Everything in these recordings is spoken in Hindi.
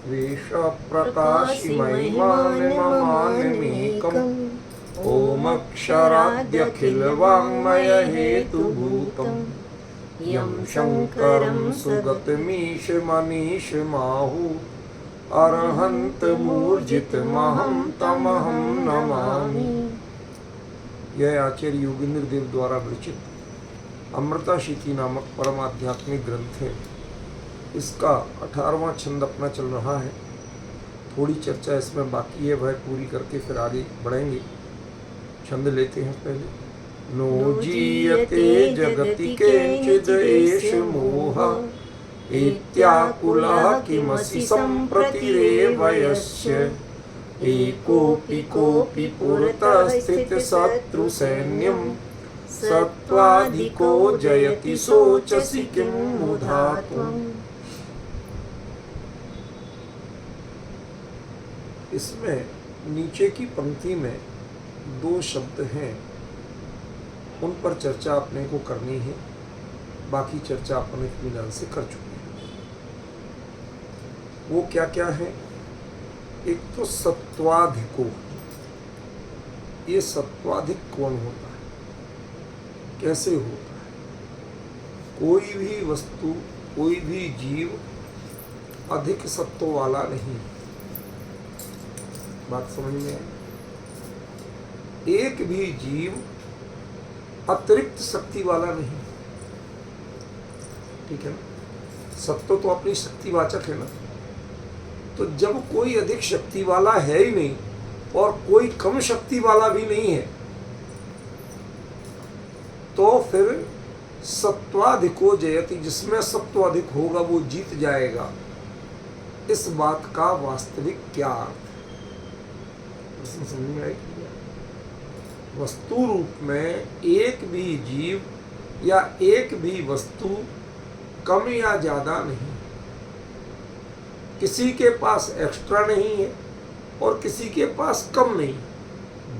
वेश प्रकाशि महिमानिममानमेकम् ओमक्षराद्यखिलवाङ्मय हेतुभूतम् यं शङ्करं सुगतमीशमनीशमाहु अरहन्तमूर्जितमहं तमहं नमामि। यह आचार्य योगेंद्र देव द्वारा विरचित अमृताशीति नामक परम आध्यात्मिक ग्रंथ है। इसका 18वां छंद अपना चल रहा है। थोड़ी चर्चा इसमें बाकी है, वह पूरी करके फिर आगे बढ़ेंगे। छंद लेते हैं पहले। नो जीयते जगति केचिद एष मोह इत्याकुलः किमसि सम्प्रतिरेव यस्य एकोऽपि कोऽपि पुरतः स्थितशत्रुसैन्यं सत्त्वाधिको जयति शोचसि किं मुधा त्वम्। इसमें नीचे की पंक्ति में 2 शब्द हैं, उन पर चर्चा अपने को करनी है। बाकी चर्चा अपने इत्मीनान से कर चुके हैं। वो क्या क्या है? एक तो सत्वाधिको। ये सत्वाधिक कौन होता है, कैसे होता है? कोई भी वस्तु, कोई भी जीव अधिक सत्व वाला नहीं। बात समझ में है? एक भी जीव अतिरिक्त शक्ति वाला नहीं। ठीक है ना? सत्व तो अपनी शक्तिवाचक है ना। तो जब कोई अधिक शक्ति वाला है ही नहीं और कोई कम शक्ति वाला भी नहीं है, तो फिर सत्वाधिको जयति, जिसमें सत्व अधिक होगा वो जीत जाएगा। इस बात का वास्तविक क्या अर्थ है? समझ में आएगी? वस्तु रूप में एक भी जीव या एक भी वस्तु कम या ज्यादा नहीं। किसी के पास एक्स्ट्रा नहीं है और किसी के पास कम नहीं।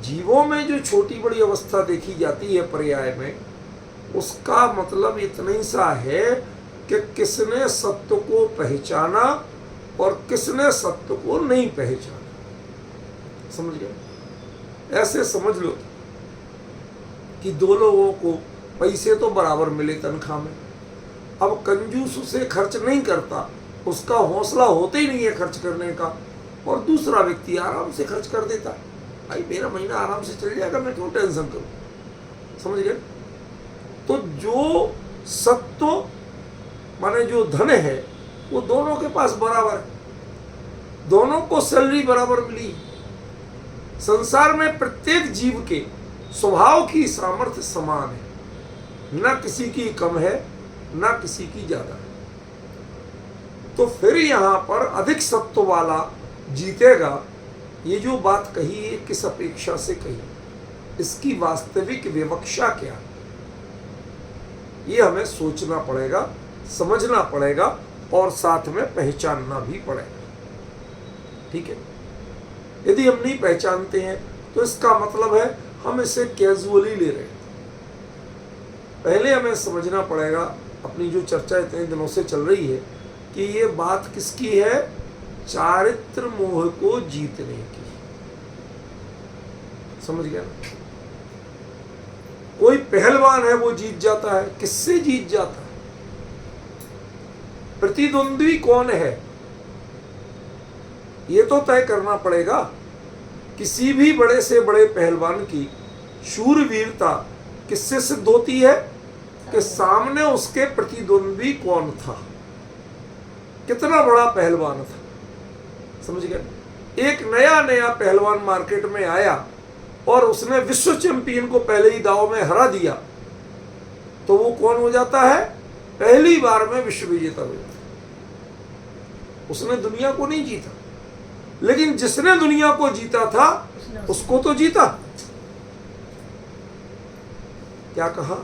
जीवों में जो छोटी बड़ी अवस्था देखी जाती है पर्याय में, उसका मतलब इतना ही सा है कि किसने सत्य को पहचाना और किसने सत्य को नहीं पहचाना। समझ गए? ऐसे समझ लो कि 2 लोगों को पैसे तो बराबर मिले तनख्वाह में। अब कंजूस उसे खर्च नहीं करता, उसका हौसला होता ही नहीं है खर्च करने का, और दूसरा व्यक्ति आराम से खर्च कर देता है। भाई मेरा महीना आराम से चल जाएगा, मैं क्यों टेंशन करूं? समझ गए? तो जो सत्व माने जो धन है वो दोनों के पास बराबर है, दोनों को सैलरी बराबर मिली। संसार में प्रत्येक जीव के स्वभाव की सामर्थ्य समान है, न किसी की कम है न किसी की ज्यादा है। तो फिर यहां पर अधिक सत्व वाला जीतेगा। ये जो बात कही है किस अपेक्षा से कही, इसकी वास्तविक विवक्षा क्या, ये हमें सोचना पड़ेगा, समझना पड़ेगा और साथ में पहचानना भी पड़ेगा। ठीक है? यदि हम नहीं पहचानते हैं तो इसका मतलब है हम इसे कैजुअली ले रहे हैं। पहले हमें समझना पड़ेगा, अपनी जो चर्चा इतने दिनों से चल रही है, कि ये बात किसकी है? चारित्र मोह को जीतने की। समझ गया ना? कोई पहलवान है वो जीत जाता है। किससे जीत जाता है? प्रतिद्वंद्वी कौन है ये तो तय करना पड़ेगा। किसी भी बड़े से बड़े पहलवान की शूरवीरता किससे सिद्ध होती है? कि सामने उसके प्रतिद्वंद्वी कौन था, कितना बड़ा पहलवान था। समझ गए? एक नया नया पहलवान मार्केट में आया और उसने विश्व चैंपियन को पहले ही दांव में हरा दिया, तो वो कौन हो जाता है? पहली बार में विश्व विजेता हो जाता है। उसने दुनिया को नहीं जीता, लेकिन जिसने दुनिया को जीता था उसको तो जीता। क्या कहा?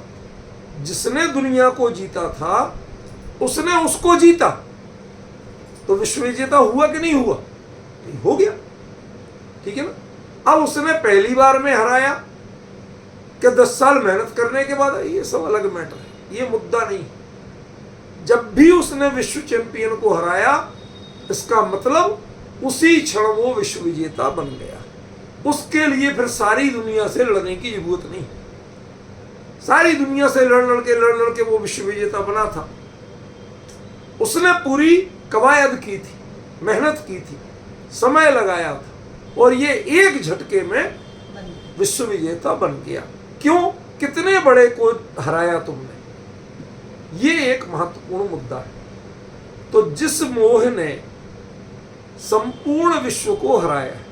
जिसने दुनिया को जीता था उसने उसको जीता, तो विश्व विजेता हुआ कि नहीं हुआ? हो गया। ठीक है ना? अब उसने पहली बार में हराया कि 10 साल मेहनत करने के बाद, ये सब अलग मैटर है, ये मुद्दा नहीं। जब भी उसने विश्व चैंपियन को हराया इसका मतलब उसी क्षण वो विश्व विजेता बन गया। उसके लिए फिर सारी दुनिया से लड़ने की जरूरत नहीं। सारी दुनिया से लड़ लड़ के वो विश्व विजेता बना था। उसने पूरी कवायद की थी, मेहनत की थी, समय लगाया था, और ये एक झटके में विश्व विजेता बन गया। क्यों? कितने बड़े को हराया तुमने, ये एक महत्वपूर्ण मुद्दा है। तो जिस मोह ने संपूर्ण विश्व को हराया है,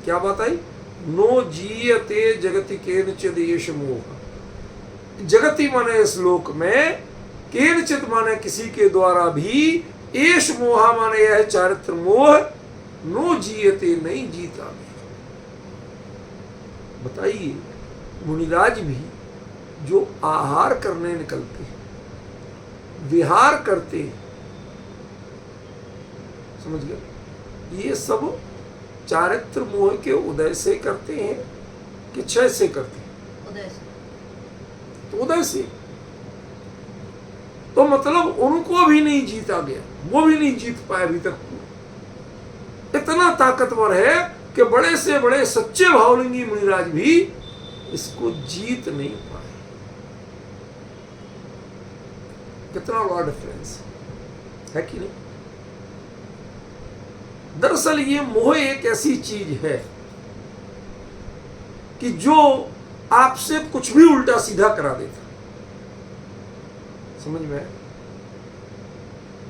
क्या बात आई? नो जीयते जगति केनचिद एष मोह। जगति माने इस लोक में, केनचित माने किसी के द्वारा भी, एष मोह माने यह चारित्र मोह, नो जीयते नहीं जीता। बताइए, मुनिराज भी जो आहार करने निकलते हैं, विहार करते हैं, समझ गए, ये सब चारित्र मोह के उदय से करते हैं कि क्षय से करते हैं? उदय से। तो उदय से, तो मतलब उनको भी नहीं जीता गया, वो भी नहीं जीत पाए अभी तक। इतना ताकतवर है कि बड़े से बड़े सच्चे भावलिंगी मुनिराज भी इसको जीत नहीं पाए। कितना बड़ा डिफरेंस है कि नहीं? दरअसल ये मोह एक ऐसी चीज है कि जो आपसे कुछ भी उल्टा सीधा करा देता। समझ में?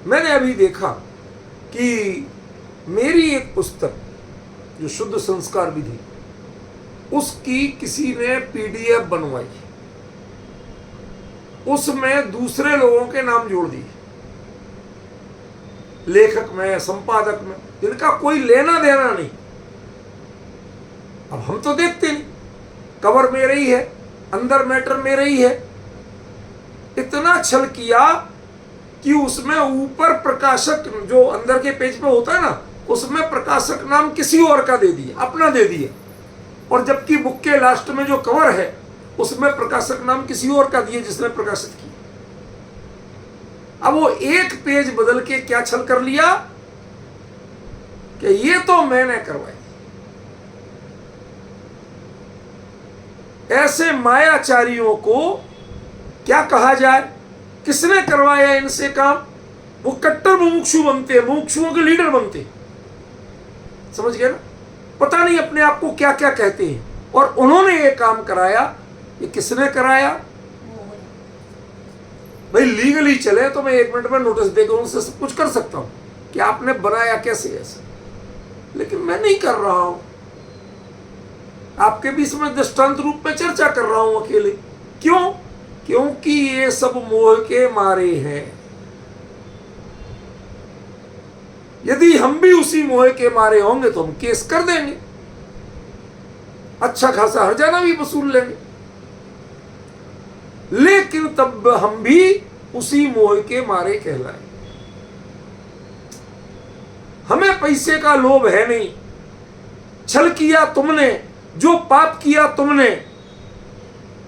मैंने अभी देखा कि मेरी एक पुस्तक जो शुद्ध संस्कार विधि, उसकी किसी ने पीडीएफ बनवाई, उसमें दूसरे लोगों के नाम जोड़ दिए, लेखक में, संपादक में, जिनका कोई लेना देना नहीं। अब हम तो देखते नहीं, कवर मेरे ही है, अंदर मैटर मेरे ही है। इतना छल किया कि उसमें ऊपर प्रकाशक जो अंदर के पेज पे होता है ना, उसमें प्रकाशक नाम किसी और का दे दिया, अपना दे दिया, और जबकि बुक के लास्ट में जो कवर है उसमें प्रकाशक नाम किसी और का दिया जिसने प्रकाशित किया। अब वो एक पेज बदल के क्या छल कर लिया कि ये तो मैंने करवाई। ऐसे मायाचारियों को क्या कहा जाए? किसने करवाया इनसे काम? वो कट्टर मुमुक्षु बनते हैं, मुमुक्षुओं के लीडर बनते हैं। समझ गए ना? पता नहीं अपने आप को क्या क्या कहते हैं, और उन्होंने ये काम कराया। ये किसने कराया? भाई लीगली चले तो मैं 1 मिनट में नोटिस देकर उनसे सब कुछ कर सकता हूं कि आपने बनाया कैसे ऐसे, लेकिन मैं नहीं कर रहा हूं। आपके बीच में दृष्टांत रूप में चर्चा कर रहा हूं अकेले। क्यों? क्योंकि ये सब मोह के मारे हैं। यदि हम भी उसी मोह के मारे होंगे तो हम केस कर देंगे, अच्छा खासा हर्जाना भी वसूल लेंगे, लेकिन तब हम भी उसी मोह के मारे कहलाए। हमें पैसे का लोभ है नहीं। छल किया तुमने, जो पाप किया तुमने,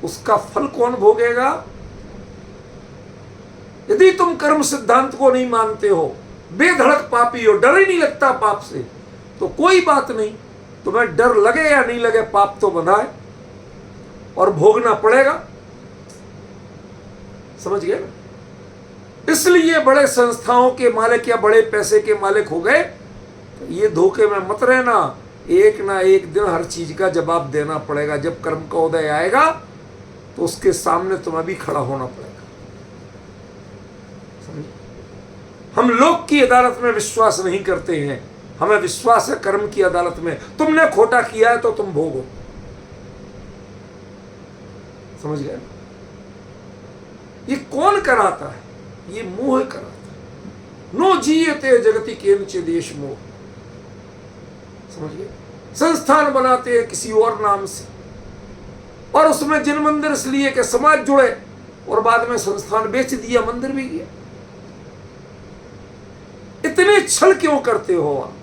उसका फल कौन भोगेगा? यदि तुम कर्म सिद्धांत को नहीं मानते हो, बेधड़क पापी हो, डर ही नहीं लगता पाप से, तो कोई बात नहीं, तुम्हें डर लगे या नहीं लगे, पाप तो बंधा है और भोगना पड़ेगा। समझ गए ना? इसलिए बड़े संस्थाओं के मालिक या बड़े पैसे के मालिक हो गए तो ये धोखे में मत रहना। एक ना एक दिन हर चीज का जवाब देना पड़ेगा। जब कर्म का उदय आएगा तो उसके सामने तुम्हें भी खड़ा होना पड़ेगा। समझे? हम लोग की अदालत में विश्वास नहीं करते हैं, हमें विश्वास है कर्म की अदालत में। तुमने खोटा किया है तो तुम भोगो। समझ गए? ये कौन कराता है? ये मोह कराता है। नो जीयते जगति केनचिद एष मोह। समझ गए? संस्थान बनाते हैं किसी और नाम से, और उसमें जिन मंदिर इसलिए कि समाज जुड़े, और बाद में संस्थान बेच दिया, मंदिर भी गया। इतने छल क्यों करते हो आप?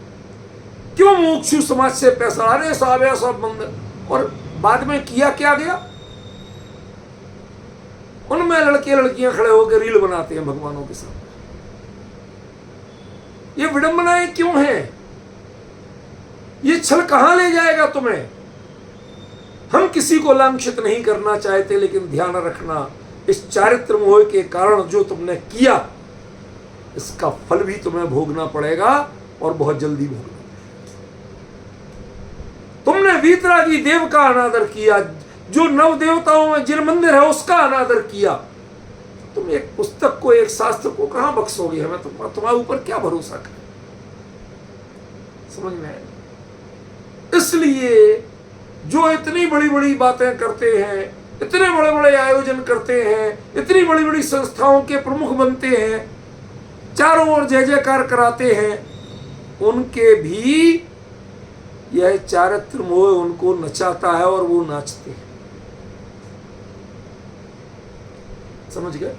क्यों मुमुक्षु समाज से पैसा? अरे साहब है सब मंदिर, और बाद में किया क्या गया? उनमें लड़के लड़कियां खड़े होकर रील बनाते हैं भगवानों के साथ। ये विडंबनाएं क्यों हैं? ये छल कहां ले जाएगा तुम्हें? हम किसी को लांछित नहीं करना चाहते, लेकिन ध्यान रखना, इस चारित्र मोह के कारण जो तुमने किया, इसका फल भी तुम्हें भोगना पड़ेगा, और बहुत जल्दी भोगना पड़ेगा। तुमने वीतरागी देव का अनादर किया, जो नव देवताओं में जिन मंदिर है उसका अनादर किया। तुम एक पुस्तक को, एक शास्त्र को कहां बख्शोगे? हमें तुम्हारे ऊपर क्या भरोसा करें? समझ में आए? इसलिए जो इतनी बड़ी बड़ी बातें करते हैं, इतने बड़े बड़े आयोजन करते हैं, इतनी बड़ी बड़ी संस्थाओं के प्रमुख बनते हैं, चारों ओर जय जयकार कराते हैं, उनके भी यह चारित्र मोह उनको नचाता है और वो नाचते हैं। समझ गए?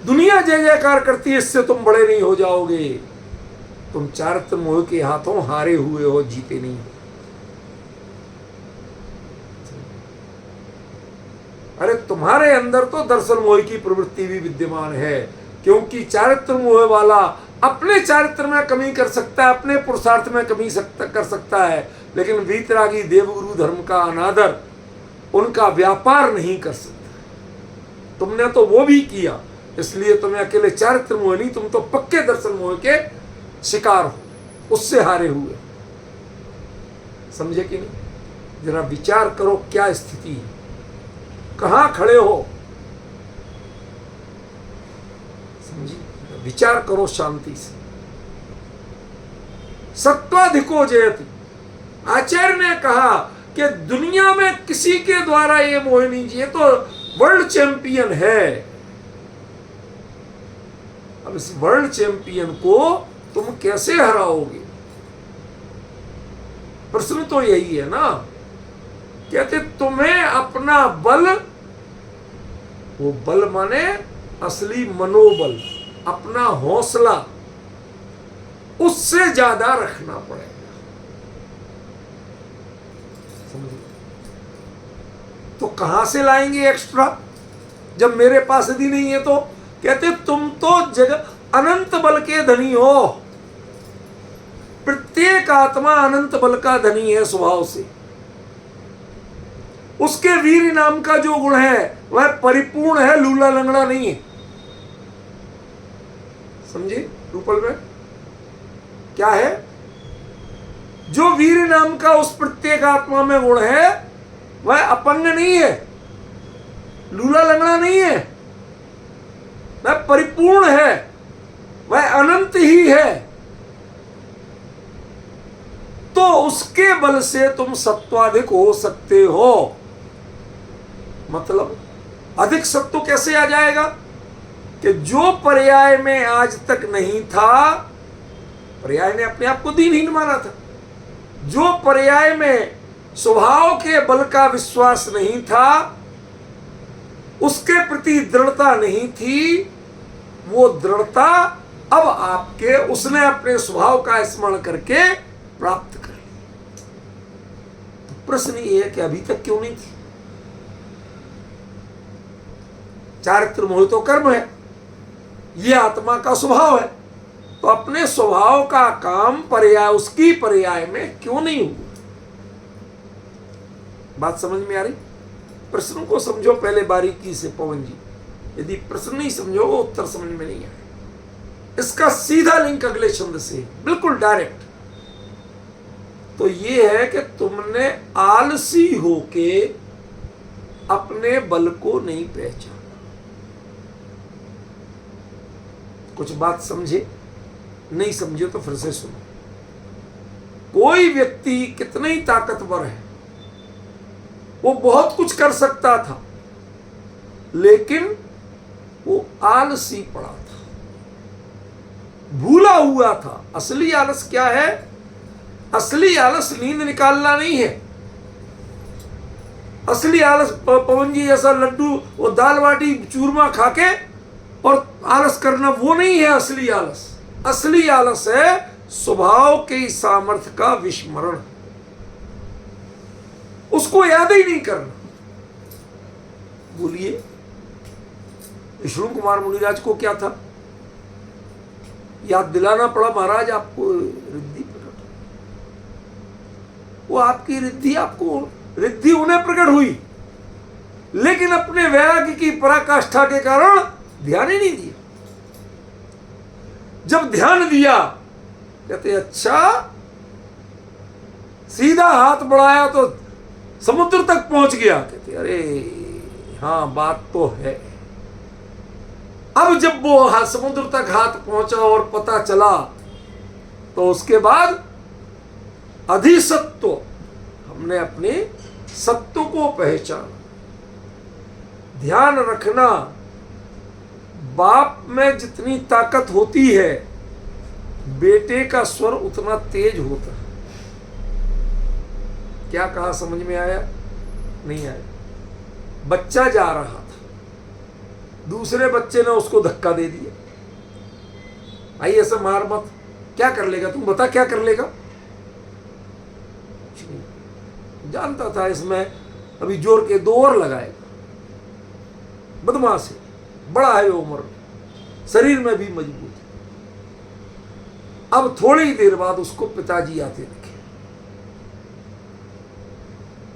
दुनिया जय जयकार करती है, इससे तुम बड़े नहीं हो जाओगे। तुम चारित्र मोह के हाथों हारे हुए हो, जीते नहीं हो। अरे तुम्हारे अंदर तो दर्शन मोह की प्रवृत्ति भी विद्यमान है, क्योंकि चारित्र मोह वाला अपने चारित्र में कमी कर सकता है, अपने पुरुषार्थ में कमी कर सकता है, लेकिन वीतरागी देवगुरु धर्म का अनादर, उनका व्यापार नहीं कर सकता। तुमने तो वो भी किया, इसलिए तुम्हें अकेले चारित्र मोह नहीं, तुम तो पक्के दर्शन मोह के शिकार हो, उससे हारे हुए। समझे कि नहीं? जरा विचार करो क्या स्थिति है, कहां खड़े हो। समझिए, विचार करो शांति से। सत्वाधिको जयति, आचार्य ने कहा कि दुनिया में किसी के द्वारा ये मोह नहीं, ये तो वर्ल्ड चैंपियन है। अब इस वर्ल्ड चैंपियन को तुम कैसे हराओगे? प्रश्न तो यही है ना। कहते तुम्हें अपना बल, वो बल माने असली मनोबल, अपना हौसला, उससे ज्यादा रखना पड़ेगा। समझिए? तो कहां से लाएंगे एक्स्ट्रा, जब मेरे पास यदि नहीं है तो? कहते तुम तो जगत अनंत बल के धनी हो। प्रत्येक आत्मा अनंत बल का धनी है स्वभाव से। उसके वीर नाम का जो गुण है वह परिपूर्ण है, लूला लंगड़ा नहीं है। समझे? रूपल में क्या है? जो वीर नाम का उस प्रत्येक आत्मा में गुण है वह अपंग नहीं है, लूला लंगड़ा नहीं है, वह परिपूर्ण है, वह अनंत ही है। तो उसके बल से तुम सत्वाधिक हो सकते हो। मतलब अधिक सत्व कैसे आ जाएगा? कि जो पर्याय में आज तक नहीं था, पर्याय ने अपने आप को दीनहीन माना था, जो पर्याय में स्वभाव के बल का विश्वास नहीं था, उसके प्रति दृढ़ता नहीं थी, वो दृढ़ता अब आपके, उसने अपने स्वभाव का स्मरण करके प्राप्त कर ली। तो प्रश्न ये है कि अभी तक क्यों नहीं थी? चारित्र मोह तो कर्म है, ये आत्मा का स्वभाव है, तो अपने स्वभाव का काम पर्याय, उसकी पर्याय में क्यों नहीं हुआ? बात समझ में आ रही? प्रश्न को समझो पहले बारीकी से पवन जी। यदि प्रश्न नहीं समझोगे उत्तर समझ में नहीं आए। इसका सीधा लिंक अगले छंद से, बिल्कुल डायरेक्ट। तो ये है कि तुमने आलसी होके अपने बल को नहीं पहचाना। कुछ बात समझे? नहीं समझे तो फिर से सुनो। कोई व्यक्ति कितना ही ताकतवर है, वो बहुत कुछ कर सकता था, लेकिन वो आलसी पड़ा था, भूला हुआ था। असली आलस क्या है? असली आलस नींद निकालना नहीं है। असली आलस पवन जी जैसा लड्डू, वो दाल बाटी चूरमा खाके और आलस करना, वो नहीं है असली आलस। असली आलस है स्वभाव के सामर्थ्य का विस्मरण, उसको याद ही नहीं करना। बोलिए, विष्णु कुमार मुनिराज को क्या था? याद दिलाना पड़ा, महाराज आपको रिद्धि प्रकट, वो आपकी रिद्धि, आपको रिद्धि उन्हें प्रकट हुई, लेकिन अपने वैराग्य की पराकाष्ठा के कारण ध्यान ही नहीं दिया। जब ध्यान दिया, कहते अच्छा, सीधा हाथ बढ़ाया तो समुद्र तक पहुंच गया। कहते अरे हाँ, बात तो है। अब जब वो समुद्र तक हाथ पहुंचा और पता चला, तो उसके बाद अधिसत्व, हमने अपने सत्व को पहचाना। ध्यान रखना, बाप में जितनी ताकत होती है, बेटे का स्वर उतना तेज होता है। क्या कहा, समझ में आया? नहीं आया? बच्चा जा रहा था, दूसरे बच्चे ने उसको धक्का दे दिया। आई ऐसा मार मत, क्या कर लेगा, तुम बता क्या कर लेगा? जानता था इसमें अभी जोर के 2 और लगाएगा। बदमाश है, बड़ा है उम्र में, शरीर में भी मजबूत है। अब थोड़ी देर बाद उसको पिताजी आते दिखे।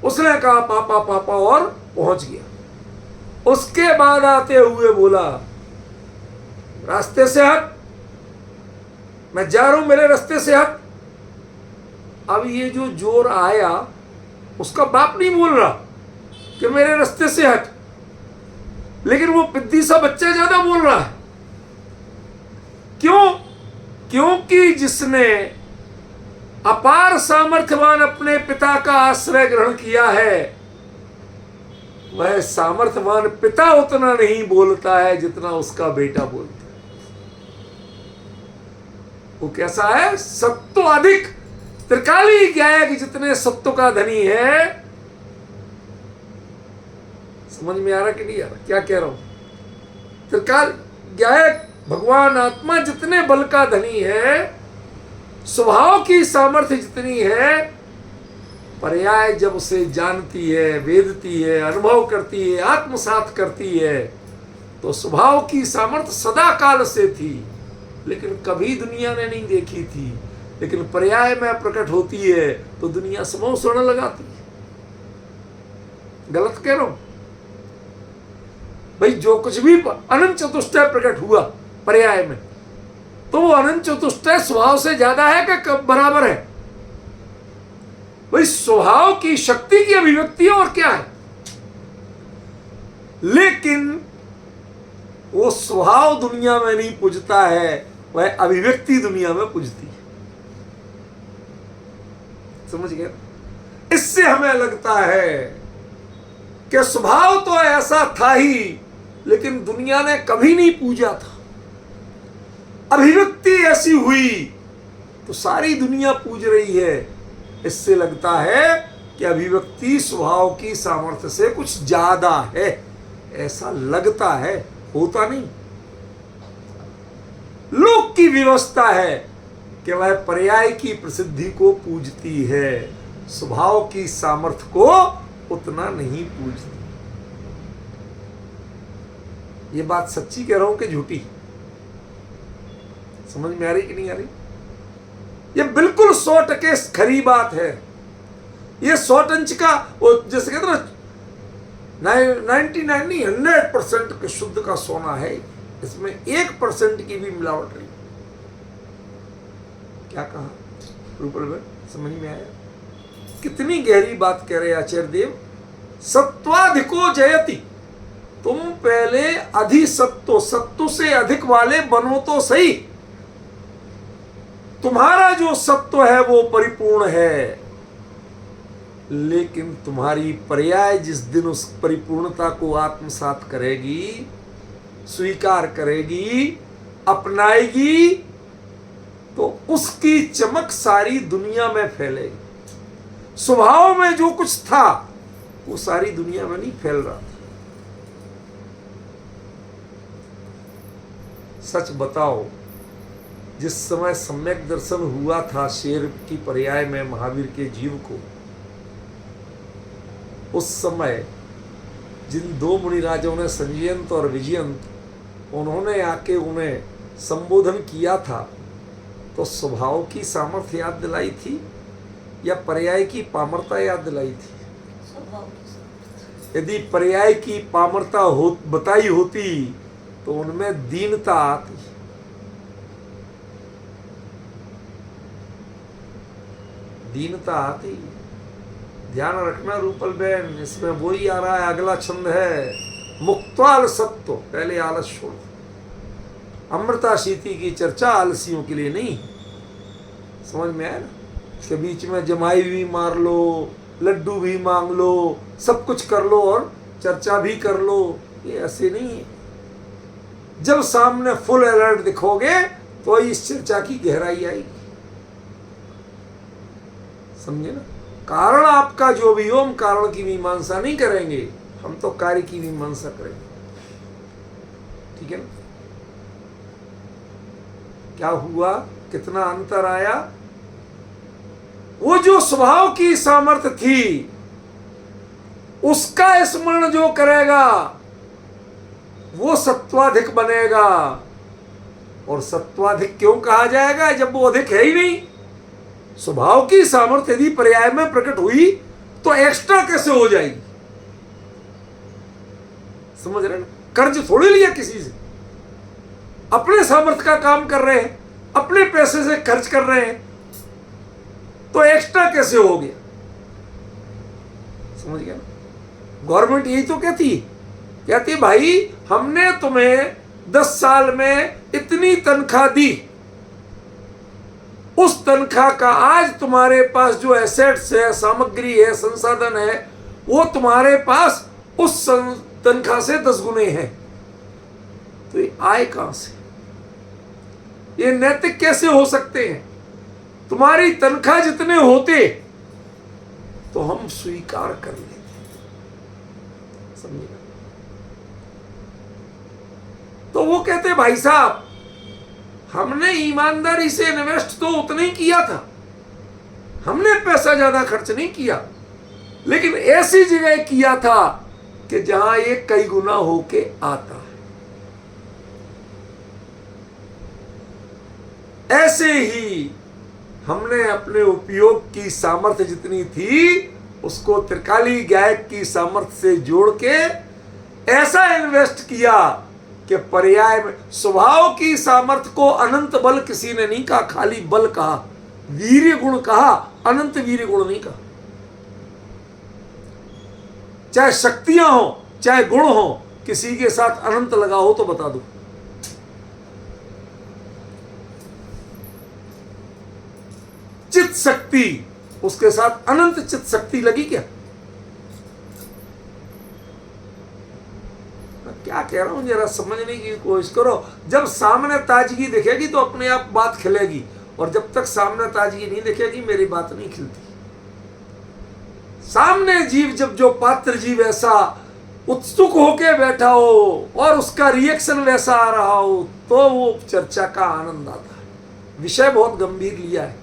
उसने कहा पापा पापा, और पहुंच गया। उसके बाद आते हुए बोला, रास्ते से हट, मैं जा रहा हूं, मेरे रास्ते से हट। अब ये जो जोर आया, उसका बाप नहीं बोल रहा कि मेरे रास्ते से हट, लेकिन वो पिद्दी सा बच्चा ज्यादा बोल रहा है। क्यों? क्योंकि जिसने अपार सामर्थ्यवान अपने पिता का आश्रय ग्रहण किया है, वह सामर्थ्यवान पिता उतना नहीं बोलता है जितना उसका बेटा बोलता है। वो कैसा है? सत्व अधिक। त्रिकाली गायक जितने सत्व का धनी है, समझ में आ रहा कि नहीं आ रहा क्या कह रहा हूं? त्रिकाल गायक भगवान आत्मा जितने बल का धनी है, स्वभाव की सामर्थ्य जितनी है, पर्याय जब उसे जानती है, वेदती है, अनुभव करती है, आत्मसात करती है, तो स्वभाव की सामर्थ्य सदा काल से थी, लेकिन कभी दुनिया ने नहीं देखी थी। लेकिन पर्याय में प्रकट होती है तो दुनिया समूह स्वर्ण लगाती है। गलत कह रहा हूं भाई? जो कुछ भी अनंत चतुष्टय प्रकट हुआ पर्याय में, तो वो अनंत चतुष्टय स्वभाव से ज्यादा है कि बराबर है? भाई स्वभाव की शक्ति की अभिव्यक्ति और क्या है? लेकिन वो स्वभाव दुनिया में नहीं पूजता है, वह अभिव्यक्ति दुनिया में पूजती है। समझ गए? इससे हमें लगता है कि स्वभाव तो ऐसा था ही, लेकिन दुनिया ने कभी नहीं पूजा था। अभिव्यक्ति ऐसी हुई तो सारी दुनिया पूज रही है। इससे लगता है कि अभिव्यक्ति स्वभाव की सामर्थ्य से कुछ ज्यादा है, ऐसा लगता है, होता नहीं। लोक की व्यवस्था है कि वह पर्याय की प्रसिद्धि को पूजती है, स्वभाव की सामर्थ्य को उतना नहीं पूजती। ये बात सच्ची कह रहा हूं कि झूठी? समझ में आ रही कि नहीं आ रही? ये बिल्कुल 100% खरी बात है। ये 100 का, वो जैसे कहते ना 99 नहीं 100% के शुद्ध का सोना है। इसमें 1% की भी मिलावट नहीं। क्या कहा रूपल में? समझ में आया? कितनी गहरी बात कह रहे आचार्य देव। सत्वाधिको जयति, तुम पहले अधिसत्व, सत्व से अधिक वाले बनो तो सही। तुम्हारा जो सत्व है वो परिपूर्ण है, लेकिन तुम्हारी पर्याय जिस दिन उस परिपूर्णता को आत्मसात करेगी, स्वीकार करेगी, अपनाएगी, तो उसकी चमक सारी दुनिया में फैलेगी। स्वभाव में जो कुछ था वो सारी दुनिया में नहीं फैल रहा था। सच बताओ, जिस समय सम्यक दर्शन हुआ था शेर की पर्याय में महावीर के जीव को, उस समय जिन 2 मुनिराजों ने, संजयंत और विजयंत, उन्होंने आके उन्हें संबोधन किया था, तो स्वभाव की सामर्थ्य याद दिलाई थी या पर्याय की पामरता याद दिलाई थी? स्वभाव की सामर्थ्य। यदि पर्याय की पामरता बताई होती तो उनमें दीनता आती। दीनता आती। ध्यान रखना रूपल बहन, इसमें वही आ रहा है, अगला छंद है मुक्ताल सत्व। पहले आलस छोड़। अमृता शीति की चर्चा आलसियों के लिए नहीं। समझ में आया ना? के बीच में जमाई भी मार लो, लड्डू भी मांग लो, सब कुछ कर लो और चर्चा भी कर लो, ये ऐसे नहीं है। जब सामने फुल अलर्ट दिखोगे तो इस चर्चा की गहराई आएगी। समझे ना? कारण आपका जो भी हो, हम कारण की मीमांसा नहीं करेंगे, हम तो कार्य की मीमांसा करेंगे। ठीक है ना? क्या हुआ? कितना अंतर आया? वो जो स्वभाव की सामर्थ्य थी उसका स्मरण जो करेगा वो सत्वाधिक बनेगा। और सत्वाधिक क्यों कहा जाएगा जब वो अधिक है ही नहीं? स्वभाव की सामर्थ्य यदि पर्याय में प्रकट हुई तो एक्स्ट्रा कैसे हो जाएगी? समझ रहे ना? कर्ज थोड़ी लिया किसी से, अपने सामर्थ्य का काम कर रहे हैं, अपने पैसे से खर्च कर रहे हैं, तो एक्स्ट्रा कैसे हो गया? समझ गया ना? गवर्नमेंट यही तो कहती भाई हमने तुम्हें 10 साल में इतनी तनख्वाह दी, उस तनख्वाह का आज तुम्हारे पास जो एसेट्स है, सामग्री है, संसाधन है, वो तुम्हारे पास उस तनख्वाह से 10 गुने है। तो ये आए कहां से? ये नैतिक कैसे हो सकते हैं? तुम्हारी तनख्वाह जितने होते तो हम स्वीकार कर लेते। समझे? तो वो कहते भाई साहब हमने ईमानदारी से इन्वेस्ट तो उतना ही किया था, हमने पैसा ज्यादा खर्च नहीं किया, लेकिन ऐसी जगह किया था कि जहां ये कई गुना होके आता है। ऐसे ही हमने अपने उपयोग की सामर्थ्य जितनी थी उसको त्रिकाली गायक की सामर्थ्य से जोड़ के ऐसा इन्वेस्ट किया कि पर्याय में स्वभाव की सामर्थ्य को अनंत बल किसी ने नहीं कहा, खाली बल कहा, वीर्य गुण कहा, अनंत वीर्य गुण नहीं कहा। चाहे शक्तियां हो चाहे गुण हो, किसी के साथ अनंत लगा हो तो बता दो। चित शक्ति, उसके साथ अनंत चित शक्ति लगी क्या? क्या कह रहा हूं, जरा समझने की कोशिश करो। जब सामने ताजगी दिखेगी तो अपने आप बात खिलेगी, और जब तक सामने ताजगी नहीं दिखेगी मेरी बात नहीं खिलती। सामने जीव, जब जो पात्र जीव ऐसा उत्सुक होके बैठा हो और उसका रिएक्शन वैसा आ रहा हो तो वो चर्चा का आनंद आता है। विषय बहुत गंभीर लिया है,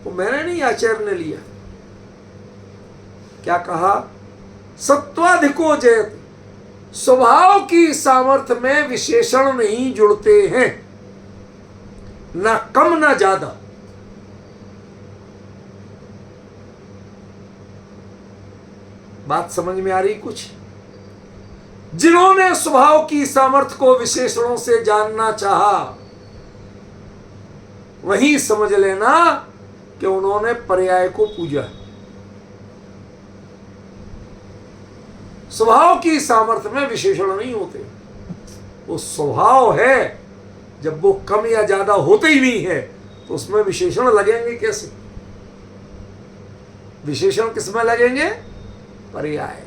तो मैंने नहीं, आचार्य ने लिया। क्या कहा? सत्वाधिको जयति। स्वभाव की सामर्थ्य में विशेषण नहीं जुड़ते हैं, ना कम ना ज्यादा। बात समझ में आ रही कुछ? जिन्होंने स्वभाव की सामर्थ्य को विशेषणों से जानना चाहा वही समझ लेना कि उन्होंने पर्याय को पूजा। स्वभाव की सामर्थ्य में विशेषण नहीं होते, वो स्वभाव है। जब वो कम या ज्यादा होते ही नहीं है तो उसमें विशेषण लगेंगे कैसे? विशेषण किसमें लगेंगे? पर्याय।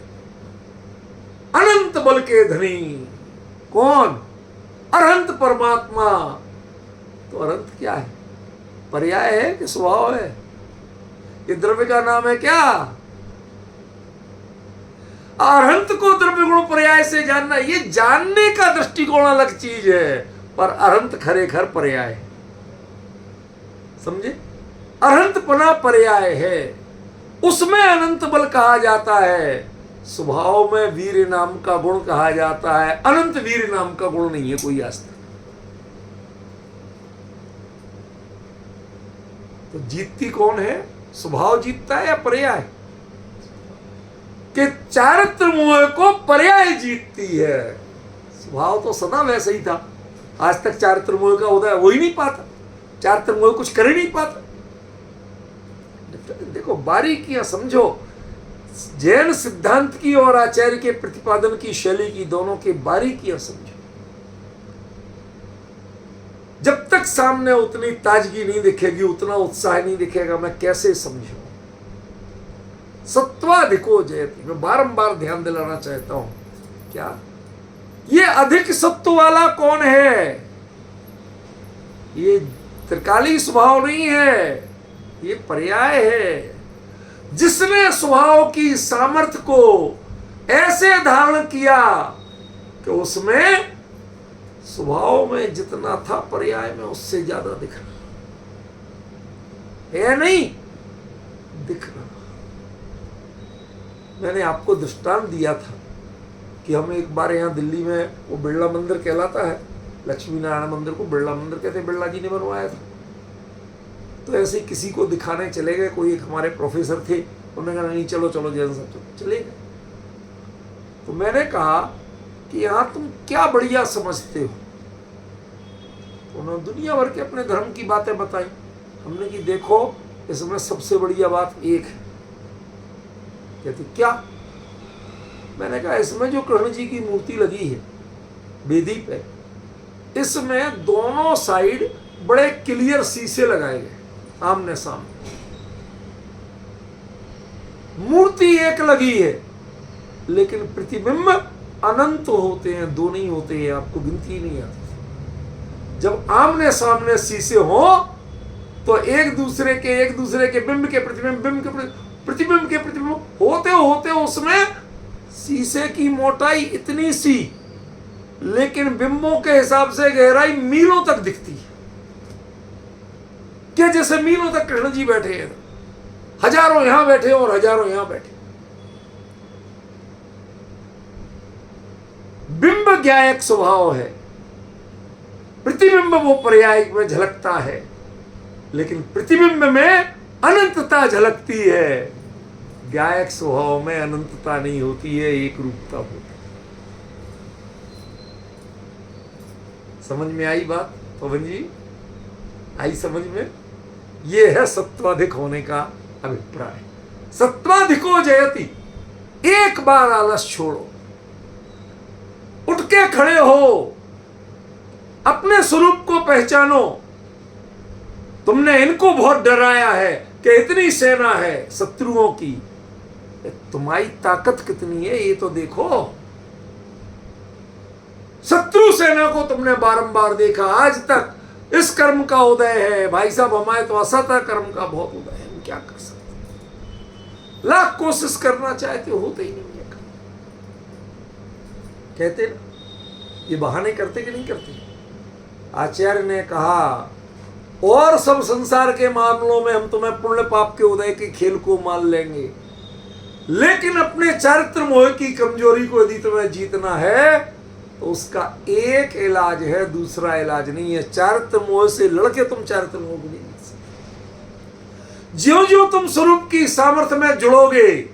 अनंत बल के धनी कौन? अरहंत परमात्मा। तो अनंत क्या है? पर्याय है कि स्वभाव है? ये द्रव्य का नाम है क्या? अरहंत को द्रव्य गुण पर्याय से जानना, ये जानने का दृष्टिकोण अलग चीज है, पर अरहंत खरेखर पर्याय है। समझे? अरहंत पना पर्याय है, उसमें अनंत बल कहा जाता है। स्वभाव में वीर नाम का गुण कहा जाता है, अनंत वीर नाम का गुण नहीं है कोई आज तक। तो जीतती कौन है? स्वभाव जीतता है या पर्याय? कि चारित्र मोह को पर्याय जीतती है। स्वभाव तो सदा वैसे ही था, आज तक चारित्र मोह का उदय हो ही नहीं पाता, चारित्र मोह कुछ कर ही नहीं पाता। देखो बारीकियां समझो, जैन सिद्धांत की और आचार्य के प्रतिपादन की शैली की, दोनों की बारीकियां समझो। जब तक सामने उतनी ताजगी नहीं दिखेगी, उतना उत्साह नहीं दिखेगा, मैं कैसे समझूं? सत्वाधिको जयति, मैं बारंबार ध्यान दिलाना चाहता हूं। क्या ये अधिक सत्व वाला कौन है? ये त्रिकाली स्वभाव नहीं है, ये पर्याय है। जिसने स्वभाव की सामर्थ्य को ऐसे धारण किया कि उसमें स्वभाव में जितना था पर्याय में उससे ज्यादा दिख रहा है, नहीं दिख रहा। मैंने आपको दृष्टांत दिया था कि हम एक बार यहाँ दिल्ली में, वो बिरला मंदिर कहलाता है, लक्ष्मी नारायण मंदिर को बिरला मंदिर कहते हैं, बिरला जी ने बनवाया था। तो ऐसे किसी को दिखाने चले गए, कोई एक हमारे प्रोफेसर थे, उन्होंने कहा नहीं चलो चलो जैन साहब चले गए। तो मैंने कहा कि यहाँ तुम क्या बढ़िया समझते हो? तो उन्होंने दुनिया भर के अपने धर्म की बातें बताई। हमने कि देखो इसमें सबसे बढ़िया बात एक है। कहते क्या? मैंने कहा इसमें जो कृष्ण जी की मूर्ति लगी है वेदी पे, इसमें दोनों साइड बड़े क्लियर शीशे लगाए गए, आमने सामने। मूर्ति एक लगी है लेकिन प्रतिबिंब अनंत होते हैं, दो नहीं होते हैं, आपको गिनती नहीं आती। जब आमने सामने शीशे हो तो एक दूसरे के बिंब के प्रतिबिंब होते होते उसमें शीशे की मोटाई इतनी सी, लेकिन बिंबों के हिसाब से गहराई मीलों तक दिखती है। क्या जैसे मीलों तक कृष्ण जी बैठे हैं, हजारों यहां बैठे और हजारों यहां बैठे। बिंब ज्ञायक स्वभाव है, प्रतिबिंब वो पर्याय में झलकता है, लेकिन प्रतिबिंब में अनंतता झलकती है। ज्ञायक स्वभाव में अनंतता नहीं होती है, एक रूपता होती है। समझ में आई बात पवन जी? आई समझ में? ये है सत्वाधिक होने का अभिप्राय। सत्वाधिको जयति, एक बार आलस छोड़ो, उठ के खड़े हो, अपने स्वरूप को पहचानो। तुमने इनको बहुत डराया है कि इतनी सेना है शत्रुओं की, तुम्हारी ताकत कितनी है ये तो देखो। शत्रु सेना को तुमने बारंबार देखा, आज तक इस कर्म का उदय है भाई साहब, हमारे तो असत कर्म का बहुत उदय है, हम क्या कर सकते? लाख कोशिश करना चाहते होते ही नहीं है। कहते ना, ये बहाने करते कि नहीं करते? आचार्य ने कहा और सब संसार के मामलों में हम तुम्हें पुण्य पाप के उदय के खेल को मान लेंगे, लेकिन अपने चारित्र मोह की कमजोरी को यदि तुम्हें जीतना है तो उसका एक इलाज है, दूसरा इलाज नहीं है। चारित्र मोह से लड़के तुम चारित्र मोह को नहीं जीत सकते। ज्यों ज्यों तुम स्वरूप की सामर्थ्य में जुड़ोगे,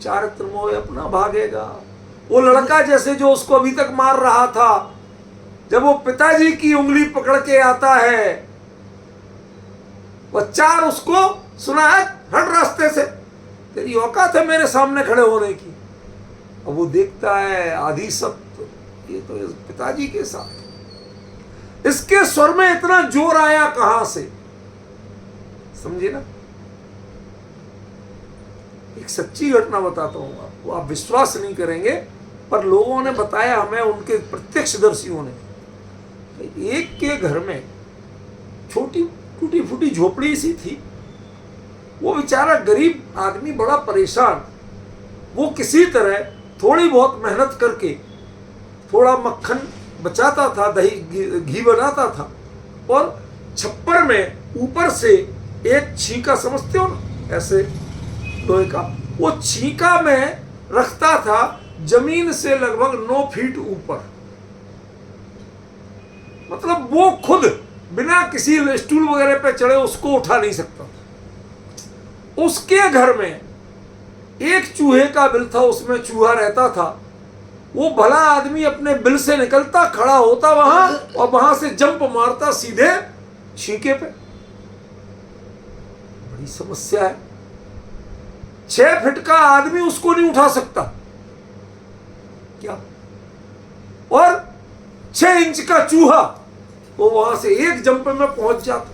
चारित्र मोह अपना भागेगा। वो लड़का जैसे जो उसको अभी तक मार रहा था, जब वो पिताजी की उंगली पकड़ के आता है, वह चार उसको सुना है, हट रास्ते से, तेरी औकात है मेरे सामने खड़े होने की। अब वो देखता है आदि सत्य, ये तो इस पिताजी के साथ। इसके स्वर में इतना जोर आया कहां से? समझे ना? एक सच्ची घटना बताता हूं आपको, आप विश्वास नहीं करेंगे, पर लोगों ने बताया हमें, उनके प्रत्यक्षदर्शियों ने। एक के घर में छोटी टूटी फूटी झोपड़ी सी थी, वो बेचारा गरीब आदमी बड़ा परेशान। वो किसी तरह थोड़ी बहुत मेहनत करके थोड़ा मक्खन बचाता था, दही घी बनाता था, और छप्पर में ऊपर से एक छींका, समझते हो ना, ऐसे लोहे का, वो छींका में रखता था जमीन से लगभग 9 फीट ऊपर। मतलब वो खुद बिना किसी स्टूल वगैरह पे चढ़े उसको उठा नहीं सकता था। उसके घर में एक चूहे का बिल था, उसमें चूहा रहता था। वो भला आदमी अपने बिल से निकलता, खड़ा होता वहां और वहां से जंप मारता सीधे छींके पे। बड़ी समस्या है। 6 फीट का आदमी उसको नहीं उठा सकता क्या, और 6 इंच का चूहा वो वहां से एक जंप में पहुंच जाता।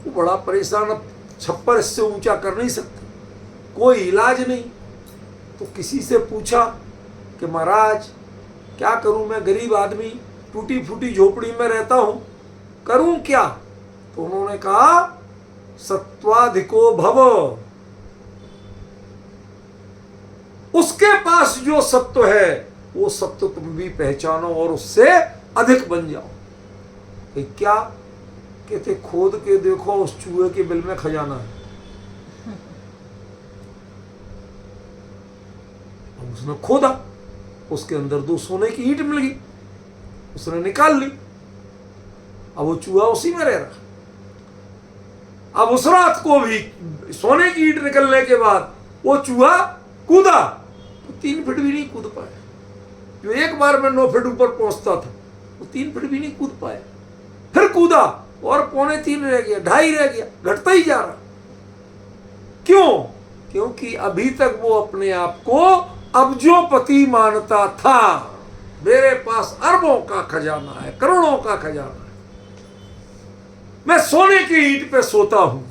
वो बड़ा परेशान, अब छप्पर इससे ऊंचा कर नहीं सकता, कोई इलाज नहीं। तो किसी से पूछा कि महाराज क्या करूं, मैं गरीब आदमी टूटी फूटी झोपड़ी में रहता हूं, करूं क्या? तो उन्होंने कहा सत्वाधिको भव, उसके पास जो सत्व है वो सत्व तुम भी पहचानो और उससे अधिक बन जाओ। कि क्या कहते, खोद के देखो उस चूहे के बिल में खजाना है। उसने खोदा, उसके अंदर 2 सोने की ईंट मिल गई, उसने निकाल ली। अब वो चूहा उसी में रह रहा। अब उस रात को भी सोने की ईंट निकलने के बाद वो चूहा कूदा तो 3 फीट भी नहीं कूद पाया। जो एक बार में 9 फीट ऊपर पहुंचता था वो 3 फीट भी नहीं कूद पाया। फिर कूदा और 2.25 रह गया, 2.5 रह गया, घटता ही जा रहा। क्यों? क्योंकि अभी तक वो अपने आप को अब्जोपति मानता था। मेरे पास अरबों का खजाना है, करोड़ों का खजाना है, मैं सोने की ईंट पे सोता हूं।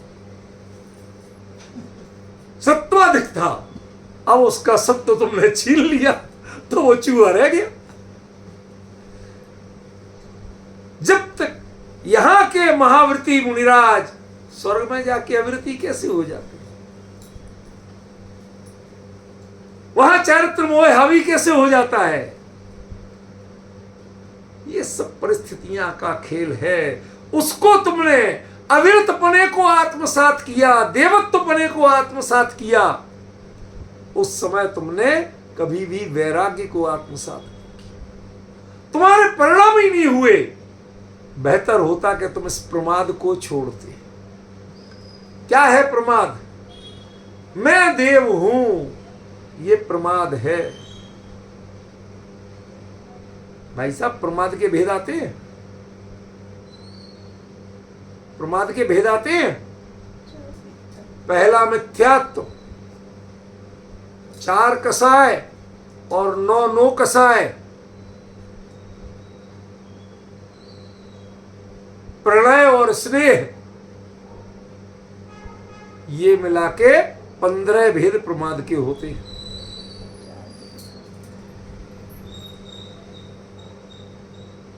सत्वाधिक था। अब उसका सत्व तुमने छीन लिया तो वो चूहा रह गया। जब तक यहां के महावृति मुनिराज स्वर्ग में जाके अवृति कैसे हो जाते, वहां चारित्र मोह हावी कैसे हो जाता है? ये सब परिस्थितियां का खेल है। उसको तुमने अविरतपने को आत्मसात किया, देवत्वपने को आत्मसात किया, उस समय तुमने कभी भी वैराग्य को आत्मसात नहीं किया। तुम्हारे परिणाम ही नहीं हुए। बेहतर होता कि तुम इस प्रमाद को छोड़ते। क्या है प्रमाद? मैं देव हूं, ये प्रमाद है। भाई साहब, प्रमाद के भेद आते हैं, प्रमाद के भेद आते हैं। पहला मिथ्यात्व, 4 कसाय और 9 कसाय। प्रणय और स्नेह, ये मिला के 15 भेद प्रमाद के होते हैं।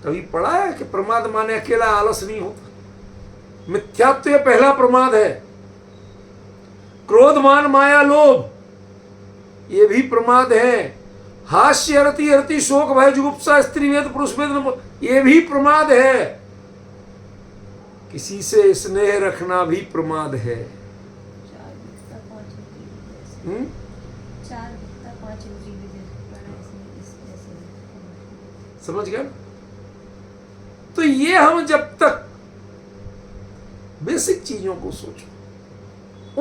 कभी पढ़ा है कि प्रमाद माने अकेला आलस नहीं होता? मिथ्यात्व पहला प्रमाद है। क्रोध मान माया लोभ, ये भी प्रमाद है। हास्य रति रति शोक भय जुगुप्सा स्त्री वेद पुरुष वेद, ये भी प्रमाद है। किसी से स्नेह रखना भी प्रमाद है। 4 5 समझ गए? तो ये हम जब तक बेसिक चीजों को सोचो,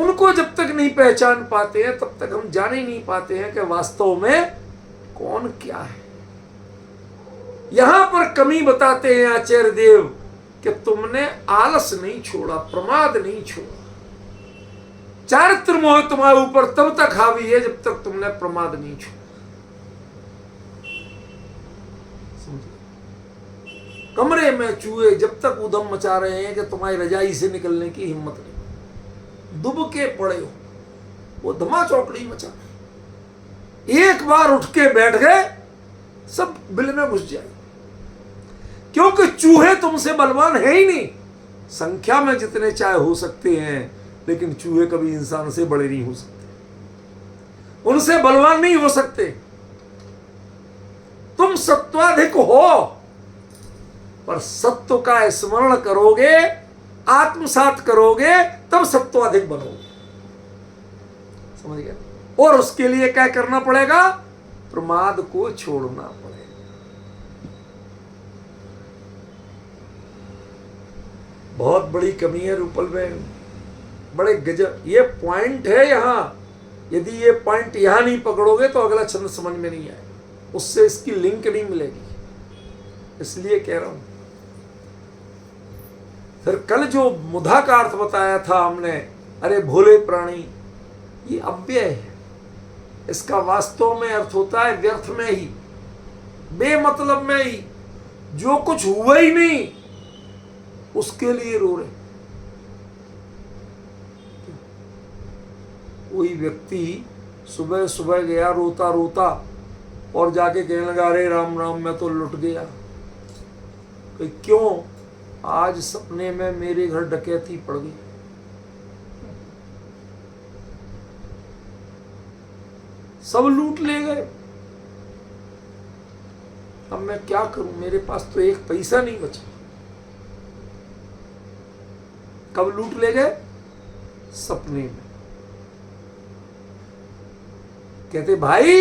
उनको जब तक नहीं पहचान पाते हैं तब तक हम जान ही नहीं पाते हैं कि वास्तव में कौन क्या है। यहां पर कमी बताते हैं आचार्य देव कि तुमने आलस नहीं छोड़ा, प्रमाद नहीं छोड़ा। चारित्र मोह तुम्हारे ऊपर तब तक हावी है जब तक तुमने प्रमाद नहीं छोड़ा। कमरे में चूहे जब तक उधम मचा रहे हैं कि तुम्हारी रजाई से निकलने की हिम्मत नहीं, दुबके पड़े हो, वो धमा चौकड़ी मचा रहे। एक बार उठ के बैठ गए सब बिल में घुस जाए, क्योंकि चूहे तुमसे बलवान है ही नहीं। संख्या में जितने चाहे हो सकते हैं, लेकिन चूहे कभी इंसान से बड़े नहीं हो सकते, उनसे बलवान नहीं हो सकते। तुम सत्वाधिक हो, पर सत्व का स्मरण करोगे, आत्मसात करोगे, तब सत्वाधिक बनोगे। समझ गए? और उसके लिए क्या करना पड़ेगा? प्रमाद को छोड़ना पड़ेगा। बहुत बड़ी कमी है रूपल में, बड़े गजब। ये पॉइंट है यहाँ, यदि ये पॉइंट यहाँ नहीं पकड़ोगे तो अगला छंद समझ में नहीं आए, उससे इसकी लिंक नहीं मिलेगी, इसलिए कह रहा हूं। फिर कल जो मुधा का अर्थ बताया था हमने, अरे भोले प्राणी, ये अव्यय है, इसका वास्तव में अर्थ होता है व्यर्थ में ही, बेमतलब में ही, जो कुछ हुआ ही नहीं उसके लिए रो रहे। कोई व्यक्ति सुबह सुबह गया रोता रोता और जाके कहने लगा, अरे राम राम मैं तो लुट गया। तो क्यों? आज सपने में मेरे घर डकैती पड़ गई। सब लूट ले गए, अब मैं क्या करूं, मेरे पास तो एक पैसा नहीं बचा। कब लूट ले गए? सपने में। कहते भाई,